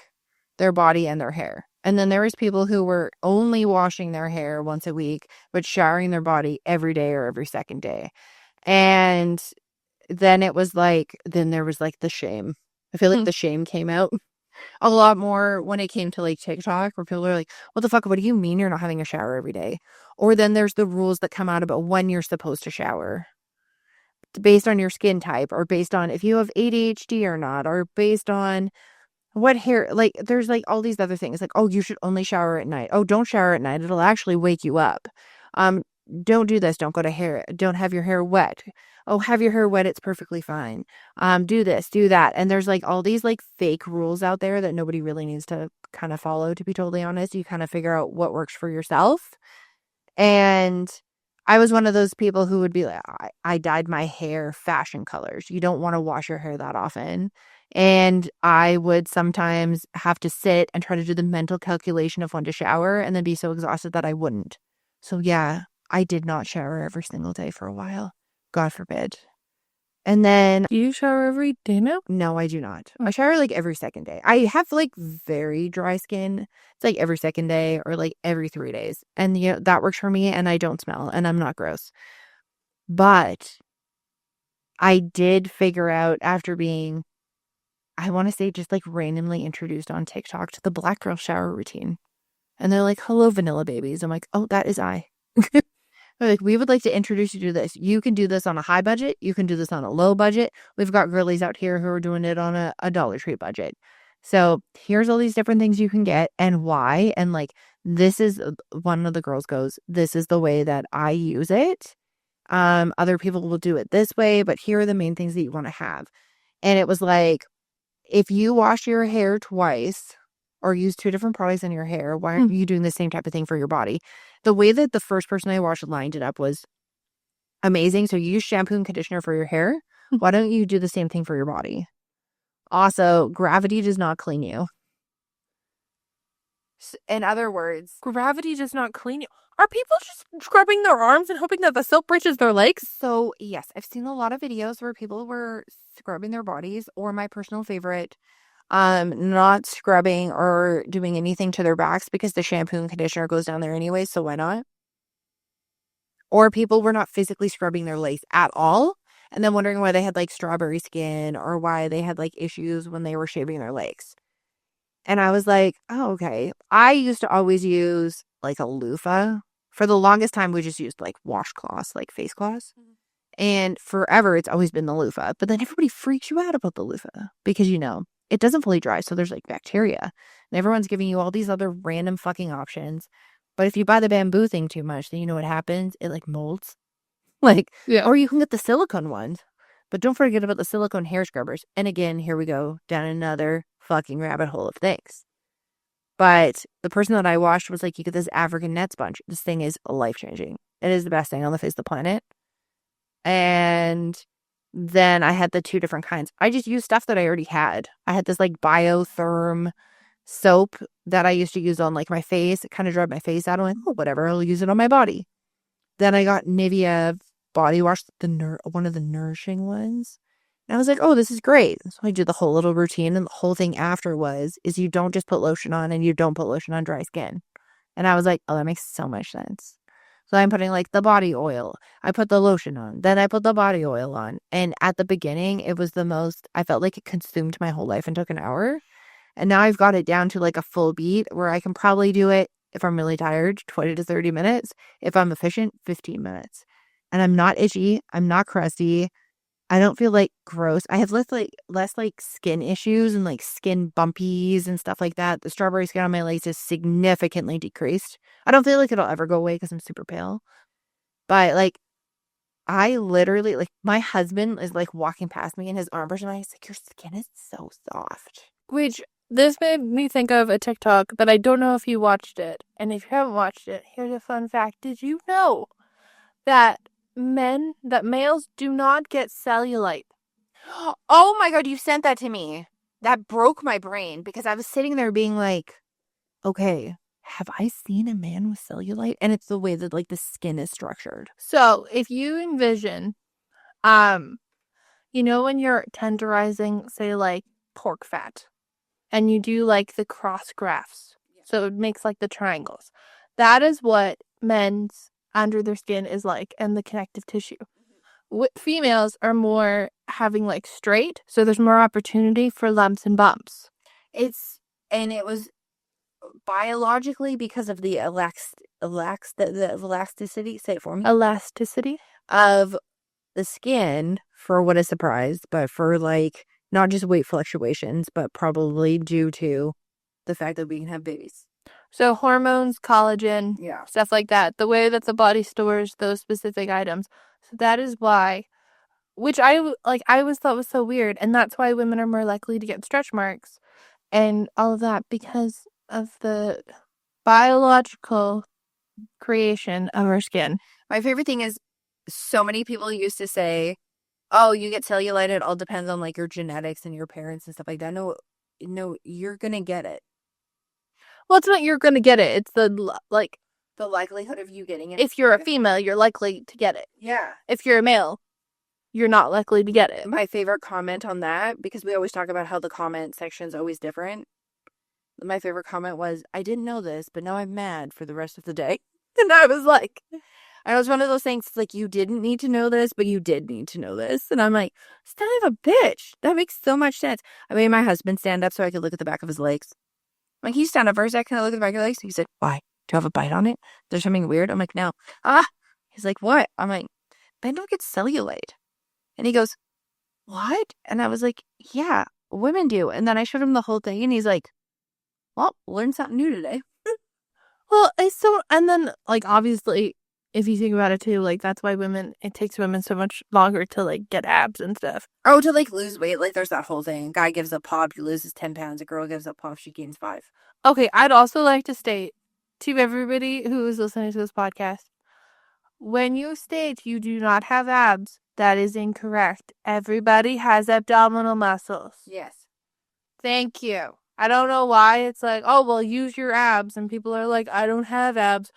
their body and their hair. And then there was people who were only washing their hair once a week, but showering their body every day or every second day. And then it was like, then there was like the shame. I feel like the shame came out a lot more when it came to like TikTok, where people are like, what the fuck? What do you mean you're not having a shower every day? Or then there's the rules that come out about when you're supposed to shower based on your skin type, or based on if you have ADHD or not, or based on what hair, like there's like all these other things, like, oh, you should only shower at night. Oh, don't shower at night. It'll actually wake you up. Um, don't do this. Don't go to hair. Don't have your hair wet. Oh, have your hair wet. It's perfectly fine. Do this, do that. And there's like all these like fake rules out there that nobody really needs to kind of follow, to be totally honest. You kind of figure out what works for yourself. And I was one of those people who would be like, I dyed my hair fashion colors. You don't want to wash your hair that often. And I would sometimes have to sit and try to do the mental calculation of when to shower and then be so exhausted that I wouldn't. So yeah, I did not shower every single day for a while. God forbid. And then, Do you shower every day now? no, I do not. I shower like every second day. I have like very dry skin. It's like every second day or like every 3 days. And you know, that works for me, and I don't smell and I'm not gross. But I did figure out after being, I want to say, just like randomly introduced on TikTok to the black girl shower routine. And they're like, hello, vanilla babies. I'm like, oh, that is I. They're like, we would like to introduce you to this. You can do this on a high budget. You can do this on a low budget. We've got girlies out here who are doing it on a Dollar Tree budget. So here's all these different things you can get and why. And like, this is, one of the girls goes, this is the way that I use it. Other people will do it this way, but here are the main things that you want to have. And it was like, if you wash your hair twice or use 2 different products in your hair, why aren't you doing the same type of thing for your body? The way that the first person I watched lined it up was amazing. So you use shampoo and conditioner for your hair. Why don't you do the same thing for your body? Also, gravity does not clean you. In other words, Gravity does not clean you. Are people just scrubbing their arms and hoping that the soap reaches their legs? so yes, I've seen a lot of videos where people were scrubbing their bodies, or my personal favorite, not scrubbing or doing anything to their backs because the shampoo and conditioner goes down there anyway, so why not? Or people were not physically scrubbing their legs at all, and then wondering why they had like strawberry skin or why they had like issues when they were shaving their legs. And I was like, oh, okay. I used to always use like a loofah. For the longest time, we just used like washcloths, like face cloths. And forever, it's always been the loofah. But then everybody freaks you out about the loofah because, you know, it doesn't fully dry. So there's like bacteria. And everyone's giving you all these other random fucking options. But if you buy the bamboo thing too much, then you know what happens? It like molds. Like, Yeah. or you can get the silicone ones. But don't forget about the silicone hair scrubbers. And again, here we go down another fucking rabbit hole of things. But the person that I watched was like, you get this African net sponge. This thing is life-changing. It is the best thing on the face of the planet. And then I had the 2 different kinds. I just used stuff that I already had. I had this like biotherm soap that I used to use on like my face. It kind of dried my face out. I'm like, oh, whatever, I'll use it on my body. Then I got Nivea body wash, one of the nourishing ones. And I was like, oh, this is great. So I did the whole little routine, and the whole thing after is you don't just put lotion on, and you don't put lotion on dry skin. And I was like, oh, that makes so much sense. So I'm putting like the body oil. I put the lotion on. Then I put the body oil on. And at the beginning, it was the most, I felt like it consumed my whole life and took an hour. And now I've got it down to like a full beat where I can probably do it, if I'm really tired, 20 to 30 minutes. If I'm efficient, 15 minutes. And I'm not itchy. I'm not crusty. I don't feel like gross. I have less skin issues and like skin bumpies and stuff like that. The strawberry skin on my legs is significantly decreased. I don't feel like it'll ever go away because I'm super pale. But like, I literally, like, my husband is like walking past me in his arm brush, and he's like, your skin is so soft. Which, this made me think of a TikTok that I don't know if you watched it. And if you haven't watched it, here's a fun fact. Did you know that males do not get cellulite? Oh my God, you sent that to me. That broke my brain because I was sitting there being like, okay, have I seen a man with cellulite? And it's the way that like the skin is structured. So if you envision, You know when you're tenderizing, say, like, pork fat, and you do, like, the cross grafts, so it makes, like, the triangles. That is what men's under their skin is like, and the connective tissue. Females are more having, like, straight, so there's more opportunity for lumps and bumps. It was biologically because of the elasticity, say it for me. Elasticity? Of the skin, for what a surprise, but for, like, not just weight fluctuations, but probably due to the fact that we can have babies. So hormones, collagen, Yeah. stuff like that. The way that the body stores those specific items. So that is why, which I always thought was so weird, and that's why women are more likely to get stretch marks and all of that because of the biological creation of our skin. My favorite thing is so many people used to say, oh, you get cellulite, it all depends on, like, your genetics and your parents and stuff like that. No, you're gonna get it. Well, it's not you're going to get it. It's the likelihood of you getting it. If you're a female, you're likely to get it. Yeah. If you're a male, you're not likely to get it. My favorite comment on that, because we always talk about how the comment section is always different. My favorite comment was, I didn't know this, but now I'm mad for the rest of the day. And I was like, I was one of those things, like, you didn't need to know this, but you did need to know this. And I'm like, son of a bitch. That makes so much sense. I made my husband stand up so I could look at the back of his legs. Like, he stand up for a second, I look at the back of your legs. He said, why? Do you have a bite on it? There's something weird? I'm like, no. He's like, what? I'm like, men don't get cellulite. And he goes, what? And I was like, yeah, women do. And then I showed him the whole thing, and he's like, well, learned something new today. Well, and then, like, obviously, if you think about it too, like, that's why it takes women so much longer to, like, get abs and stuff. Oh, to, like, lose weight. Like, there's that whole thing. A guy gives up pop, he loses 10 pounds. A girl gives up pop, she gains 5. Okay, I'd also like to state to everybody who is listening to this podcast, when you state you do not have abs, that is incorrect. Everybody has abdominal muscles. Yes. Thank you. I don't know why it's like, oh, well, use your abs. And people are like, I don't have abs.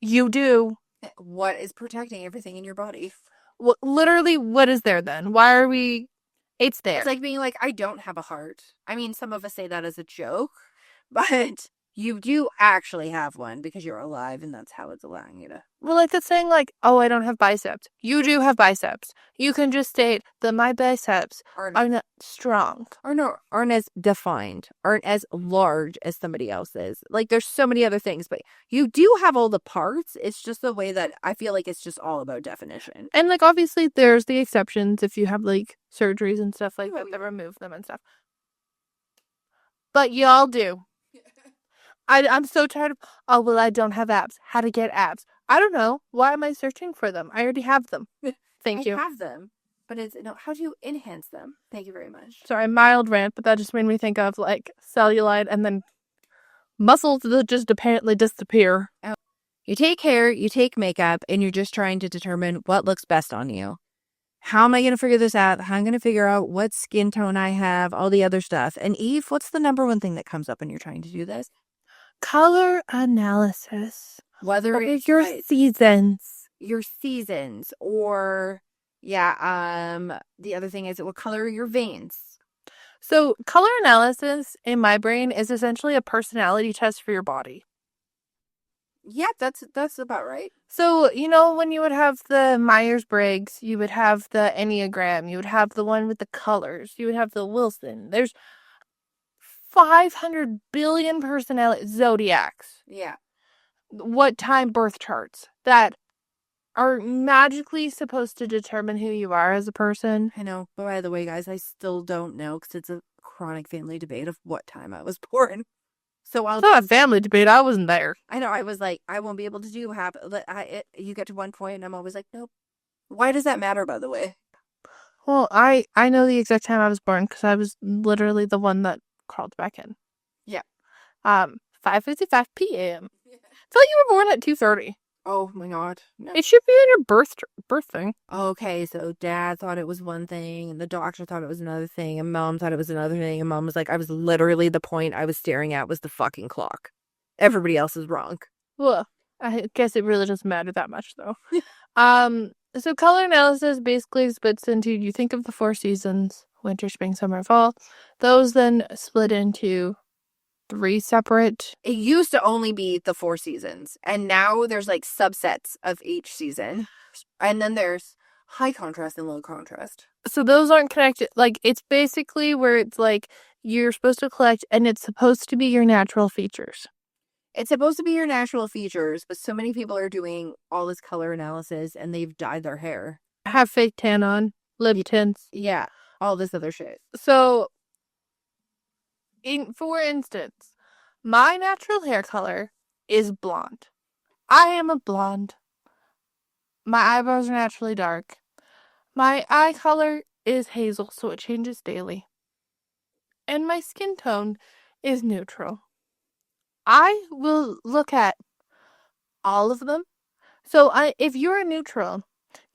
You do. What is protecting everything in your body? Well, literally, what is there then? Why are we... It's there. It's like being like, I don't have a heart. I mean, some of us say that as a joke, but you do actually have one because you're alive, and that's how it's allowing you to. Well, like that's saying, like, oh, I don't have biceps. You do have biceps. You can just state that my biceps are not strong. Aren't as defined, aren't as large as somebody else's. Like, there's so many other things, but you do have all the parts. It's just the way that I feel like it's just all about definition. And, like, obviously, there's the exceptions if you have, like, surgeries and stuff like that remove them and stuff. But y'all do. I'm so tired of, oh, well, I don't have abs. How to get abs. I don't know. Why am I searching for them? I already have them. Thank you. I have them. But how do you enhance them? Thank you very much. Sorry, mild rant, but that just made me think of, like, cellulite and then muscles that just apparently disappear. You take hair, you take makeup, and you're just trying to determine what looks best on you. How am I going to figure this out? How am I going to figure out what skin tone I have, all the other stuff? And Eve, what's the number one thing that comes up when you're trying to do this? Color analysis. Whether it's your seasons. Your seasons, or the other thing is, what color are your veins? So color analysis in my brain is essentially a personality test for your body. Yeah, that's about right. So, you know, when you would have the Myers-Briggs, you would have the Enneagram, you would have the one with the colors, you would have the Wilson. There's 500 billion zodiacs. Yeah. What time birth charts that are magically supposed to determine who you are as a person. I know. But by the way, guys, I still don't know because it's a chronic family debate of what time I was born. So it's not a family debate. I wasn't there. I know. I was like, I won't be able to do you get to one point and I'm always like, nope. Why does that matter, by the way? Well, I know the exact time I was born because I was literally the one that crawled back in. Yeah. 5:55 p.m. I feel like you were born at 2:30. Oh my god. No. It should be in your birth thing. Okay, so dad thought it was one thing, and the doctor thought it was another thing, and mom thought it was another thing, and mom was like, I was literally, the point I was staring at was the fucking clock. Everybody else is wrong. Well, I guess it really doesn't matter that much, though. So color analysis basically splits into, you think of the 4 seasons, winter, spring, summer, fall. Those then split into 3 separate. It used to only be the 4 seasons, and now there's like subsets of each season. And then there's high contrast and low contrast. So those aren't connected. Like, it's basically where it's like you're supposed to collect, and it's supposed to be your natural features. It's supposed to be your natural features, but so many people are doing all this color analysis and they've dyed their hair. Have fake tan on, lip tints. Yeah, all this other shit. So, for instance, my natural hair color is blonde. I am a blonde. My eyebrows are naturally dark. My eye color is hazel, so it changes daily. And my skin tone is neutral. I will look at all of them. So if you're a neutral,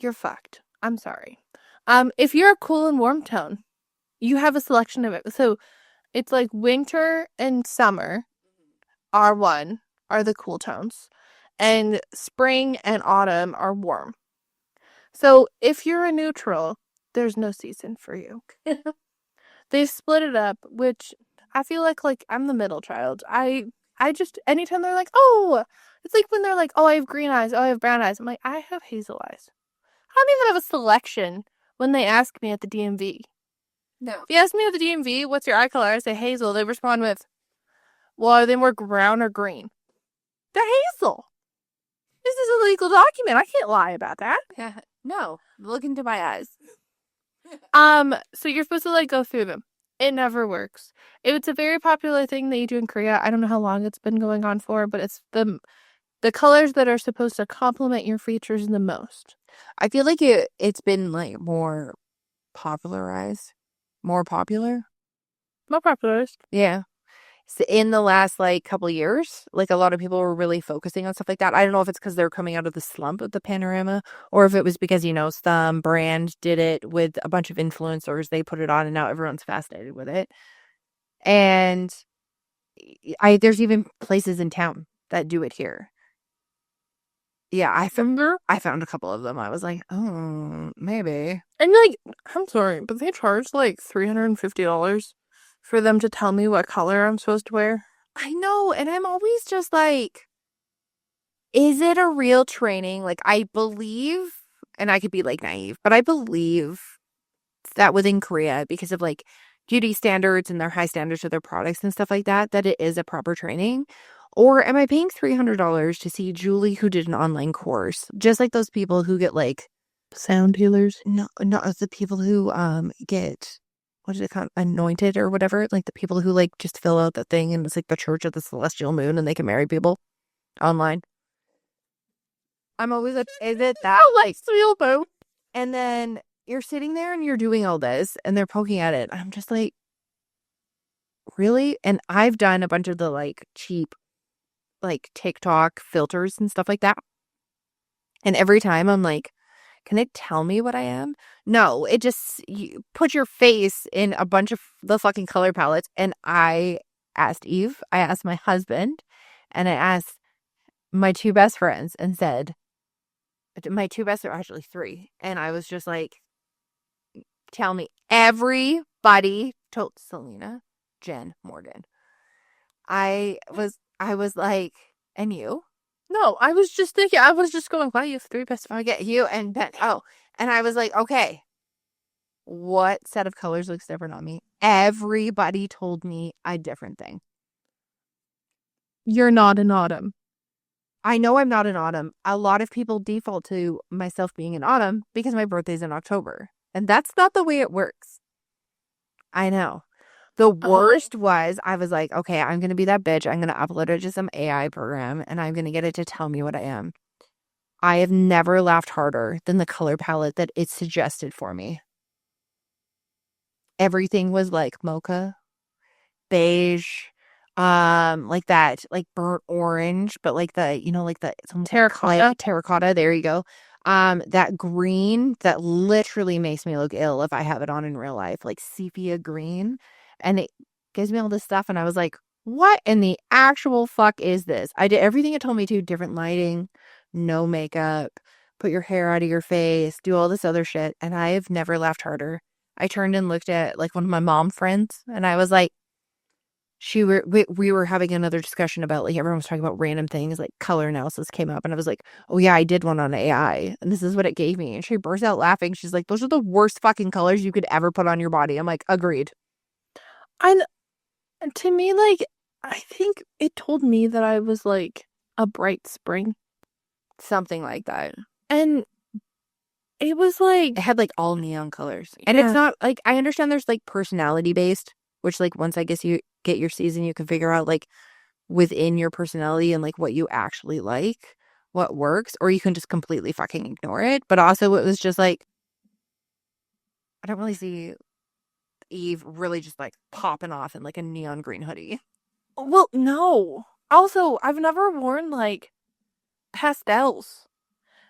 you're fucked. I'm sorry. If you're a cool and warm tone, you have a selection of it. So it's like winter and summer are the cool tones, and spring and autumn are warm. So if you're a neutral, there's no season for you. They've split it up, which I feel like I'm the middle child. I just, anytime they're like, oh, it's like when they're like, oh, I have green eyes, oh, I have brown eyes. I'm like, I have hazel eyes. I don't even have a selection when they ask me at the DMV. No. If you ask me at the DMV, what's your eye color? I say hazel. They respond with, well, are they more brown or green? They're hazel. This is a legal document. I can't lie about that. Yeah. No, look into my eyes. So you're supposed to go through them. It never works. It's a very popular thing that you do in Korea. I don't know how long it's been going on for, but it's the colors that are supposed to complement your features the most. I feel like it's been more popularized. More popular? More popularized. Yeah. So in the last couple of years, a lot of people were really focusing on stuff like that. I don't know if it's because they're coming out of the slump of the panorama, or if it was because, some brand did it with a bunch of influencers. They put it on and now everyone's fascinated with it. And there's even places in town that do it here. Yeah, I found a couple of them. I was like, oh, maybe. And I'm sorry, but they charge $350 for them to tell me what color I'm supposed to wear. I know, and I'm always just like, is it a real training? I believe, and I could be naive, but I believe that within Korea, because of beauty standards and their high standards of their products and stuff like that, that it is a proper training. Or am I paying $300 to see Julie who did an online course? Just like those people who get sound healers? No, not the people who get, what is it called, anointed or whatever. The people who just fill out the thing and it's the Church of the Celestial Moon and they can marry people online. I'm always like, is it that? Celestial Moon. And then you're sitting there and you're doing all this and they're poking at it. I'm just like, really? And I've done a bunch of the cheap TikTok filters and stuff like that. And every time I'm like, can it tell me what I am? No, it just, you put your face in a bunch of the fucking color palettes. And I asked Eve, I asked my husband, and I asked my 2 best friends and said, my 2 best are actually 3. And I was just like, tell me. Everybody told Selena, Jen, Morgan. I was like, and you? No, I was just thinking, I was just going, wow, you have 3 best friends. I get you and Ben. Oh, and I was like, okay, what set of colors looks different on me? Everybody told me a different thing. You're not an autumn. I know I'm not an autumn. A lot of people default to myself being an autumn because my birthday's in October. And that's not the way it works. I know. The worst was, I was like, okay, I'm going to be that bitch. I'm going to upload it to some AI program and I'm going to get it to tell me what I am. I have never laughed harder than the color palette that it suggested for me. Everything was mocha, beige, that, burnt orange, but the terracotta. There you go. That green that literally makes me look ill if I have it on in real life, sepia green. And it gives me all this stuff. And I was like, what in the actual fuck is this? I did everything it told me to, different lighting, no makeup, put your hair out of your face, do all this other shit. And I have never laughed harder. I turned and looked at like one of my mom friends and I was like, we were having another discussion about like everyone was talking about random things like color analysis came up and I was like, oh yeah, I did one on AI and this is what it gave me. And she burst out laughing. She's like, those are the worst fucking colors you could ever put on your body. I'm like, agreed. And to me, like, I think it told me that I was like a bright spring, Something like that. and it was like, It had like all neon colors. And it's not like, I understand there's like personality based, which like once I guess you get your season, you can figure out like within your personality and like what you actually like, what works, or you can just completely fucking ignore it. But also it was just like, I don't really see Eve really just like popping off in like a neon green hoodie. well, no. Also, I've never worn like pastels.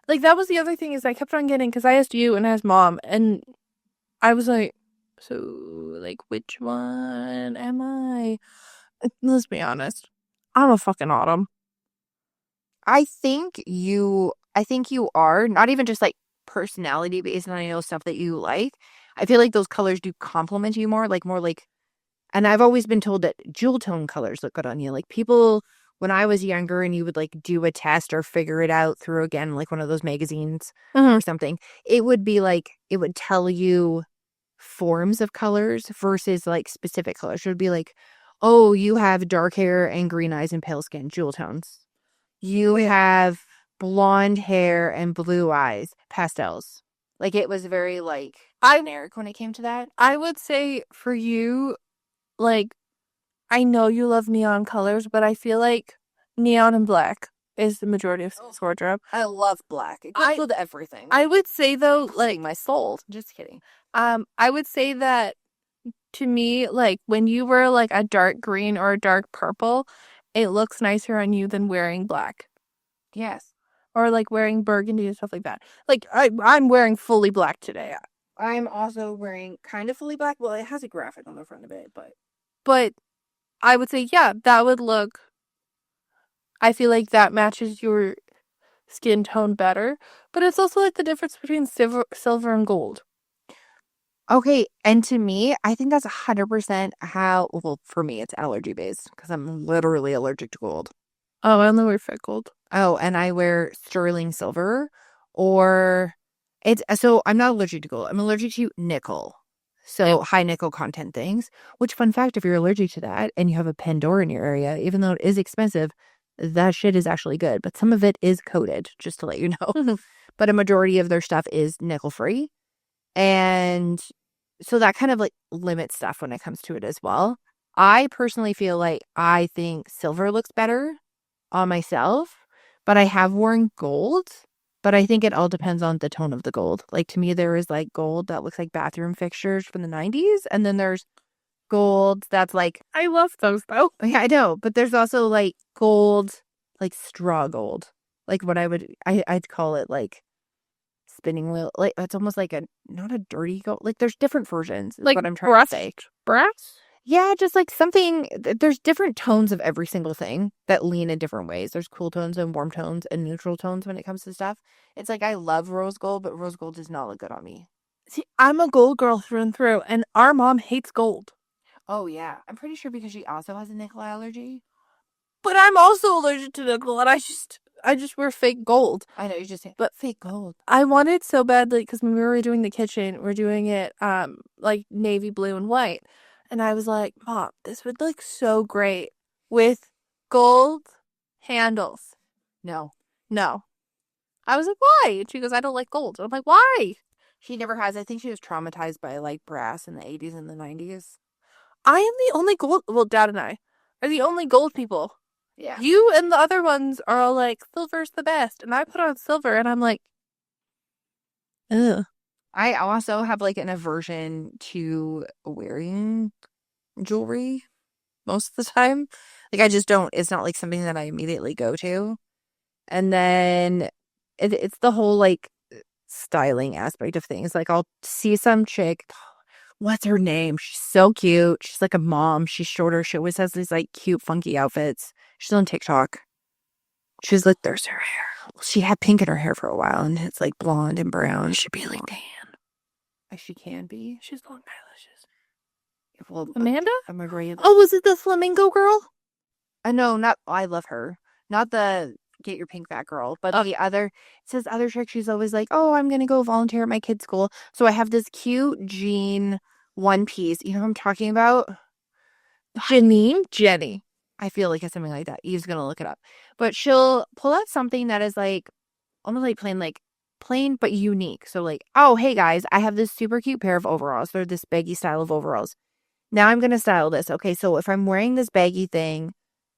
Like that was the other thing is I kept on getting because I asked you and I asked mom and I was like, so like which one am I? Let's be honest. I'm a fucking autumn. I think you are not even just like personality based on, you know, stuff that you like. I feel like those colors do complement you more like, and I've always been told that jewel tone colors look good on you. Like people, when I was younger and you would like do a test or figure it out through again, like one of those magazines Mm-hmm. or something, it would be like, it would tell you forms of colors versus like specific colors. It would be like, oh, you have dark hair and green eyes and pale skin, jewel tones. You have blonde hair and blue eyes, pastels. Like it was very like generic when it came to that. I would say for you, like, I know you love neon colors, but I feel like neon and black is the majority of this wardrobe. I love black. It goes with everything. I would say though, like My soul. Just kidding. I would say that to me, like when you wear like a dark green or a dark purple, it looks nicer on you than wearing black. Yes. Or like wearing burgundy and stuff like that. Like I'm wearing fully black today. I'm also wearing kind of fully black. Well, it has a graphic on the front of it, But I would say, yeah, that would look. I feel like that matches your skin tone better. But it's also like the difference between silver and gold. okay. And to me, I think that's 100% how, well, for me, it's allergy based because I'm literally allergic to gold. Oh, I only wear fit gold. Oh, and I wear sterling silver or it's so I'm not allergic to gold. I'm allergic to nickel. So high nickel content things, which fun fact, if you're allergic to that and you have a Pandora in your area, even though it is expensive, that shit is actually good. But some of it is coated, just to let you know. But a majority of their stuff is nickel free. And so that kind of like limits stuff when it comes to it as well. I personally feel like I think silver looks better on myself, but I have worn gold. But I think it all depends on the tone of the gold. Like to me, there is like gold that looks like bathroom fixtures from the 90s. And then there's gold that's like, I love those though. yeah, I know. But there's also like gold, like straw gold. Like what I'd call it like spinning wheel. Like it's almost like not a dirty gold. Like there's different versions is Like what I'm trying to say. brass? Yeah, just like something, there's different tones of every single thing that lean in different ways. There's cool tones and warm tones and neutral tones when it comes to stuff. It's like I love rose gold, but rose gold does not look good on me. See, I'm a gold girl through and through, and our mom hates gold. Oh, yeah. I'm pretty sure because she also has a nickel allergy. But I'm also allergic to nickel, and I just wear fake gold. I know, you just say, But fake gold. I wanted so badly because when we were doing the kitchen, we're doing it like navy blue and white. And I was like, Mom, this would look so great with gold handles. No. No. I was like, why? And she goes, I don't like gold. And I'm like, why? She never has. I think she was traumatized by like brass in the 80s and the 90s. I am the only gold. Well, Dad and I are the only gold people. Yeah. You and the other ones are all like, silver's the best. And I put on silver and I'm like, ugh. I also have like an aversion to wearing jewelry most of the time. Like I just don't, it's not like something that I immediately go to. And then it's the whole like styling aspect of things. Like I'll see some chick, what's her name? She's so cute. She's like a mom. She's shorter. She always has these like cute, funky outfits. She's on TikTok. She's like, there's her hair. She had pink in her hair for a while, and it's like blonde and brown. She should be like tan. She can be. She's long eyelashes. Well, Amanda? I'm afraid. Oh, was it the flamingo girl? No, not. I love her. Not the get your pink back girl, but the other. It says other trick. She's always like, "Oh, I'm gonna go volunteer at my kid's school." So I have this cute jean one piece. You know what I'm talking about? Janine? Jenny. I feel like it's something like that. Eve's gonna look it up, but she'll pull out something that is like almost like plain but unique. So like, oh hey guys, I have this super cute pair of overalls. They're this baggy style of overalls. Now I'm gonna style this. Okay, so if I'm wearing this baggy thing,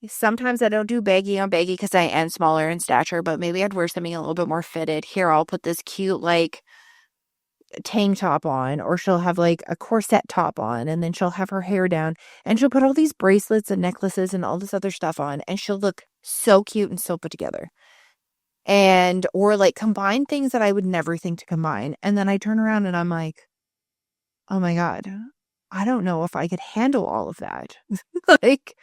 sometimes I don't do baggy on baggy because I am smaller in stature, but maybe I'd wear something a little bit more fitted. Here, I'll put this cute like tank top on, or she'll have like a corset top on, and then she'll have her hair down, and she'll put all these bracelets and necklaces and all this other stuff on, and she'll look so cute and so put together. And or like combine things that I would never think to combine. And then I turn around and I'm like, oh my God, I don't know if I could handle all of that. Like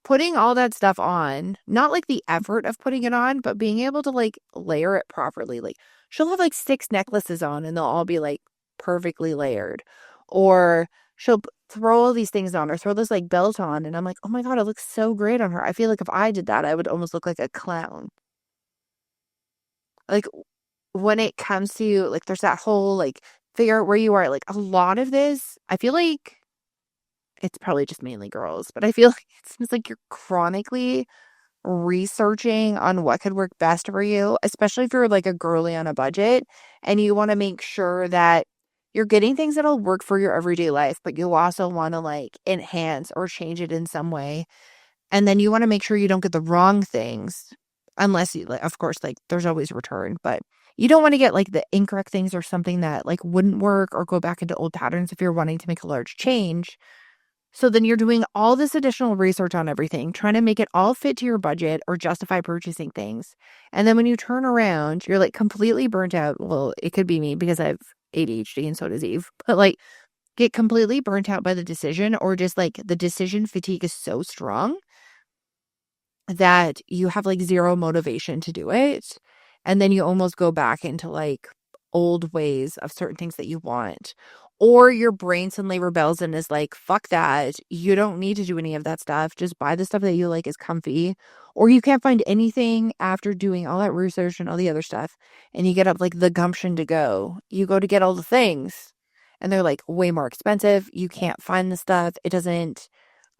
putting all that stuff on, not like the effort of putting it on, but being able to like layer it properly. Like she'll have like 6 necklaces on and they'll all be like perfectly layered. Or she'll throw all these things on or throw this like belt on. And I'm like, oh my God, it looks so great on her. I feel like if I did that, I would almost look like a clown. Like when it comes to like, there's that whole like figure out where you are. Like a lot of this, I feel like it's probably just mainly girls, but I feel like it seems like you're chronically researching on what could work best for you, especially if you're like a girly on a budget and you want to make sure that you're getting things that'll work for your everyday life, but you also want to like enhance or change it in some way. And then you want to make sure you don't get the wrong things unless you, like, of course, like there's always return, but you don't want to get like the incorrect things or something that like wouldn't work or go back into old patterns if you're wanting to make a large change. So then you're doing all this additional research on everything, trying to make it all fit to your budget or justify purchasing things. And then when you turn around, you're like completely burnt out. Well, it could be me because I have ADHD and so does Eve, but like get completely burnt out by the decision, or just like the decision fatigue is so strong that you have like zero motivation to do it. And then you almost go back into like old ways of certain things that you want. Or your brain suddenly rebels and is like, fuck that. You don't need to do any of that stuff. Just buy the stuff that you like is comfy. Or you can't find anything after doing all that research and all the other stuff. And you get up like the gumption to go. You go to get all the things. And they're like way more expensive. You can't find the stuff. It doesn't,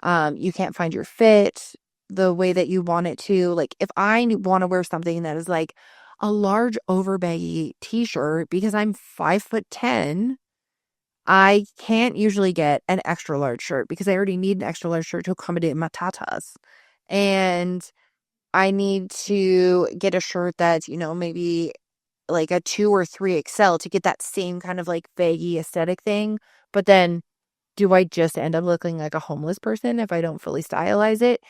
you can't find your fit the way that you want it to. Like if I want to wear something that is like a large over baggy t-shirt because I'm 5'10", I can't usually get an extra large shirt because I already need an extra large shirt to accommodate my tatas. And I need to get a shirt that's, maybe like a 2 or 3XL to get that same kind of like baggy aesthetic thing. But then do I just end up looking like a homeless person if I don't fully stylize it?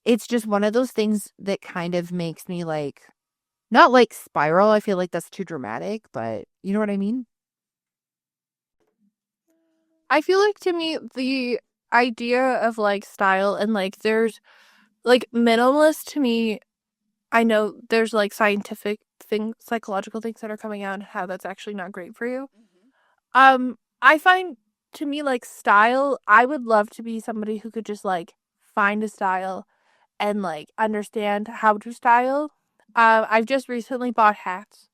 It's just one of those things that kind of makes me like, not like spiral. I feel like that's too dramatic, but you know what I mean? I feel like to me, the idea of like style and like there's like minimalist to me, I know there's like scientific things, psychological things that are coming out and how that's actually not great for you. I find to me like style, I would love to be somebody who could just like find a style and like understand how to style. I've just recently bought hats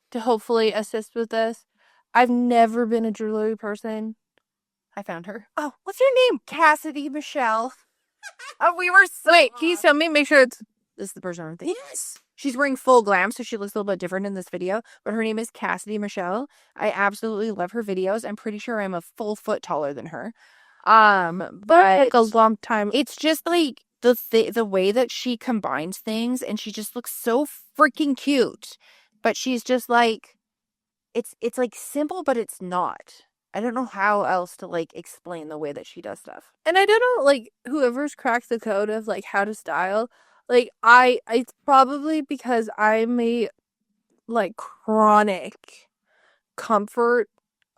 to hopefully assist with this. I've never been a jewelry person. I found her. Oh, what's your name? Cassidy Michelle. Oh, we were so. Wait, can you tell me? Make sure it's. This is the person I'm thinking. Yes. She's wearing full glam, so she looks a little bit different in this video. But her name is Cassidy Michelle. I absolutely love her videos. I'm pretty sure I'm a full foot taller than her. But Like a long time. it's just like the way that she combines things, and she just looks so freaking cute. But she's just like, it's like simple, but it's not. I don't know how else to like explain the way that she does stuff. And I don't know, like, whoever's cracked the code of like how to style, like it's probably because I'm a like chronic comfort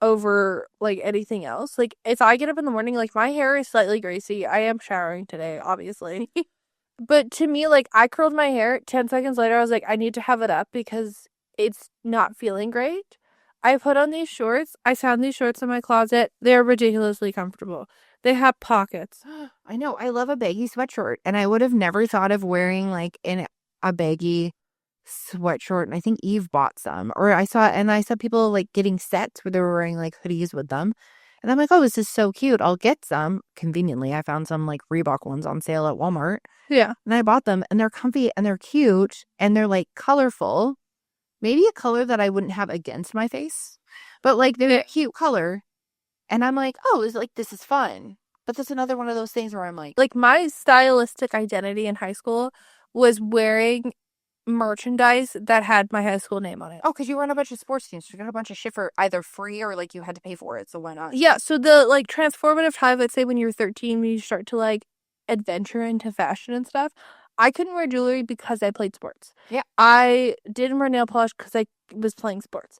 over like anything else. Like if I get up in the morning, like my hair is slightly greasy. I am showering today, obviously. But to me, like, I curled my hair. 10 seconds later, I was like, I need to have it up because it's not feeling great. I put on these shorts. I found these shorts in my closet. They're ridiculously comfortable. They have pockets. I know. I love a baggy sweatshirt. And I would have never thought of wearing like a baggy sweatshirt. And I think Eve bought some. Or I saw people like getting sets where they were wearing like hoodies with them. And I'm like, oh, this is so cute. I'll get some. Conveniently, I found some like Reebok ones on sale at Walmart. Yeah. And I bought them and they're comfy and they're cute and they're like colorful. Maybe a color that I wouldn't have against my face. But like they're a cute color. And I'm like, oh, this is fun. But that's another one of those things where I'm like my stylistic identity in high school was wearing merchandise that had my high school name on it. oh, because you run a bunch of sports teams. You got a bunch of shit for either free or like you had to pay for it. So why not? Yeah. So the like transformative time, I'd say when you're 13, when you start to like adventure into fashion and stuff, I couldn't wear jewelry because I played sports. Yeah. I didn't wear nail polish because I was playing sports.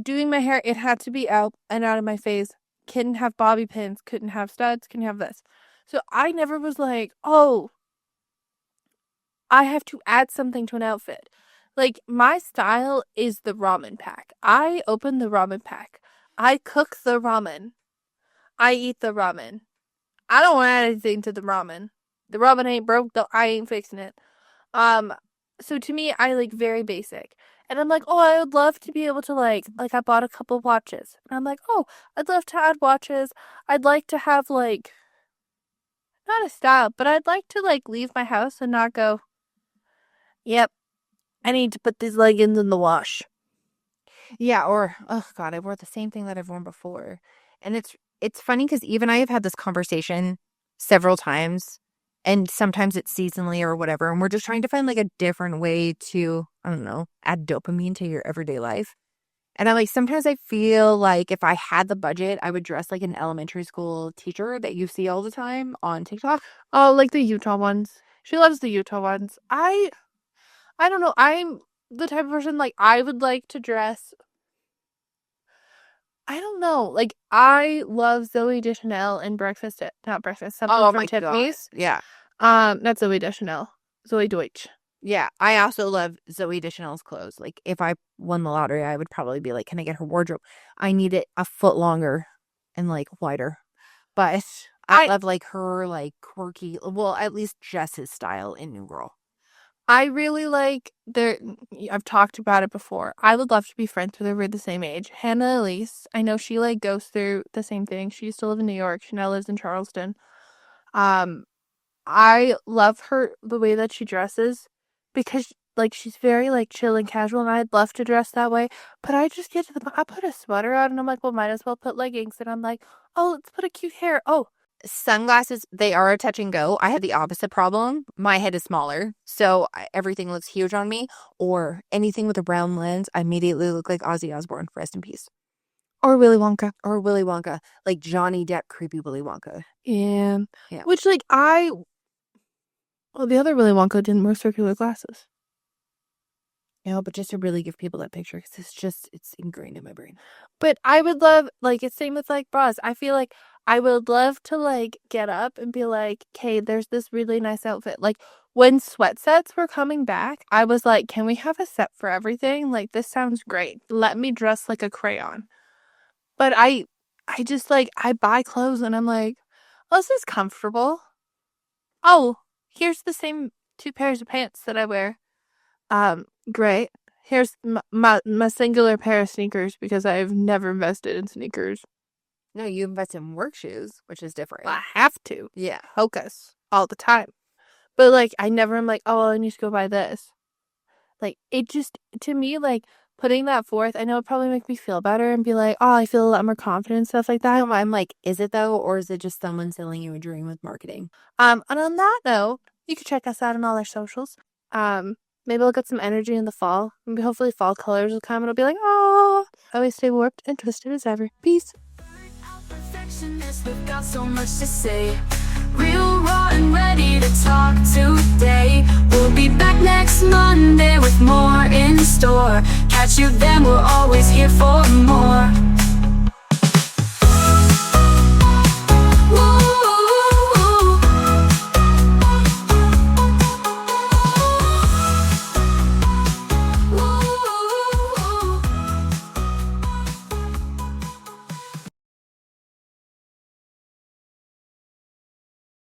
Doing my hair, it had to be out and out of my face. Couldn't have bobby pins, couldn't have studs, couldn't have this. So I never was like, oh, I have to add something to an outfit. Like, my style is the ramen pack. I open the ramen pack. I cook the ramen. I eat the ramen. I don't add anything to the ramen. The ramen ain't broke, though I ain't fixing it. So to me, I like very basic. And I'm like, oh, I would love to be able to like I bought a couple watches. And I'm like, oh, I'd love to add watches. I'd like to have like, not a style, but I'd like to like leave my house and not go, yep, I need to put these leggings in the wash. Yeah, or oh god, I wore the same thing that I've worn before. And it's funny because even I have had this conversation several times, and sometimes it's seasonally or whatever, and we're just trying to find like a different way to, I don't know, add dopamine to your everyday life. And I'm like, sometimes I feel like if I had the budget, I would dress like an elementary school teacher that you see all the time on TikTok. Oh, like the Utah ones. She loves the Utah ones. I don't know. I'm the type of person like I would like to dress. I don't know. Like I love Zoe Deschanel and not breakfast. Something Oh from my Tiffany's. God. Yeah. Not Zoe Deschanel. Zoe Deutsch. Yeah, I also love Zoe Deschanel's clothes. Like, if I won the lottery, I would probably be like, can I get her wardrobe? I need it a foot longer and, like, wider. But I love, like, her, like, quirky, well, at least Jess's style in New Girl. I really like I've talked about it before. I would love to be friends with her. We're the same age. Hannah Elise. I know she, like, goes through the same thing. She used to live in New York. She now lives in Charleston. I love her, the way that she dresses, because like she's very like chill and casual, and I'd love to dress that way. But I just get to I put a sweater on and I'm like, well, might as well put leggings. And I'm like, oh, let's put a cute hair. Oh, sunglasses, they are a touch and go. I had the opposite problem. My head is smaller, so everything looks huge on me. Or anything with a brown lens, I immediately look like Ozzy Osbourne. Rest in peace. or Willy Wonka. Or Willy Wonka, like Johnny Depp, creepy Willy Wonka. Yeah. Which like well, the other Willy Wonka didn't wear circular glasses. No, but just to really give people that picture, because it's ingrained in my brain. But I would love, like, it's same with, like, bras. I feel like I would love to, like, get up and be like, okay, there's this really nice outfit. Like, when sweat sets were coming back, I was like, can we have a set for everything? Like, this sounds great. Let me dress like a crayon. But I just, like, I buy clothes and I'm like, oh, this is comfortable. Oh, here's the same 2 pairs of pants that I wear. Great. Here's my singular pair of sneakers because I've never invested in sneakers. No, you invest in work shoes, which is different. I have to. Yeah. Focus all the time. But like, I never am like, oh, well, I need to go buy this. Like, it just, to me, like, putting that forth, I know it probably make me feel better and be like, oh, I feel a lot more confident and stuff like that. No, I'm like, is it though? Or is it just someone selling you a dream with marketing? And on that note, you can check us out on all our socials. Maybe I'll get some energy in the fall. Maybe hopefully fall colors will come and I'll be like, oh, always stay warped and twisted as ever. Peace. Burnt Out Perfectionist, we've got so much to say. Real, raw, and ready to talk today. We'll be back next Monday with more in store. Catch you then, we're always here for more.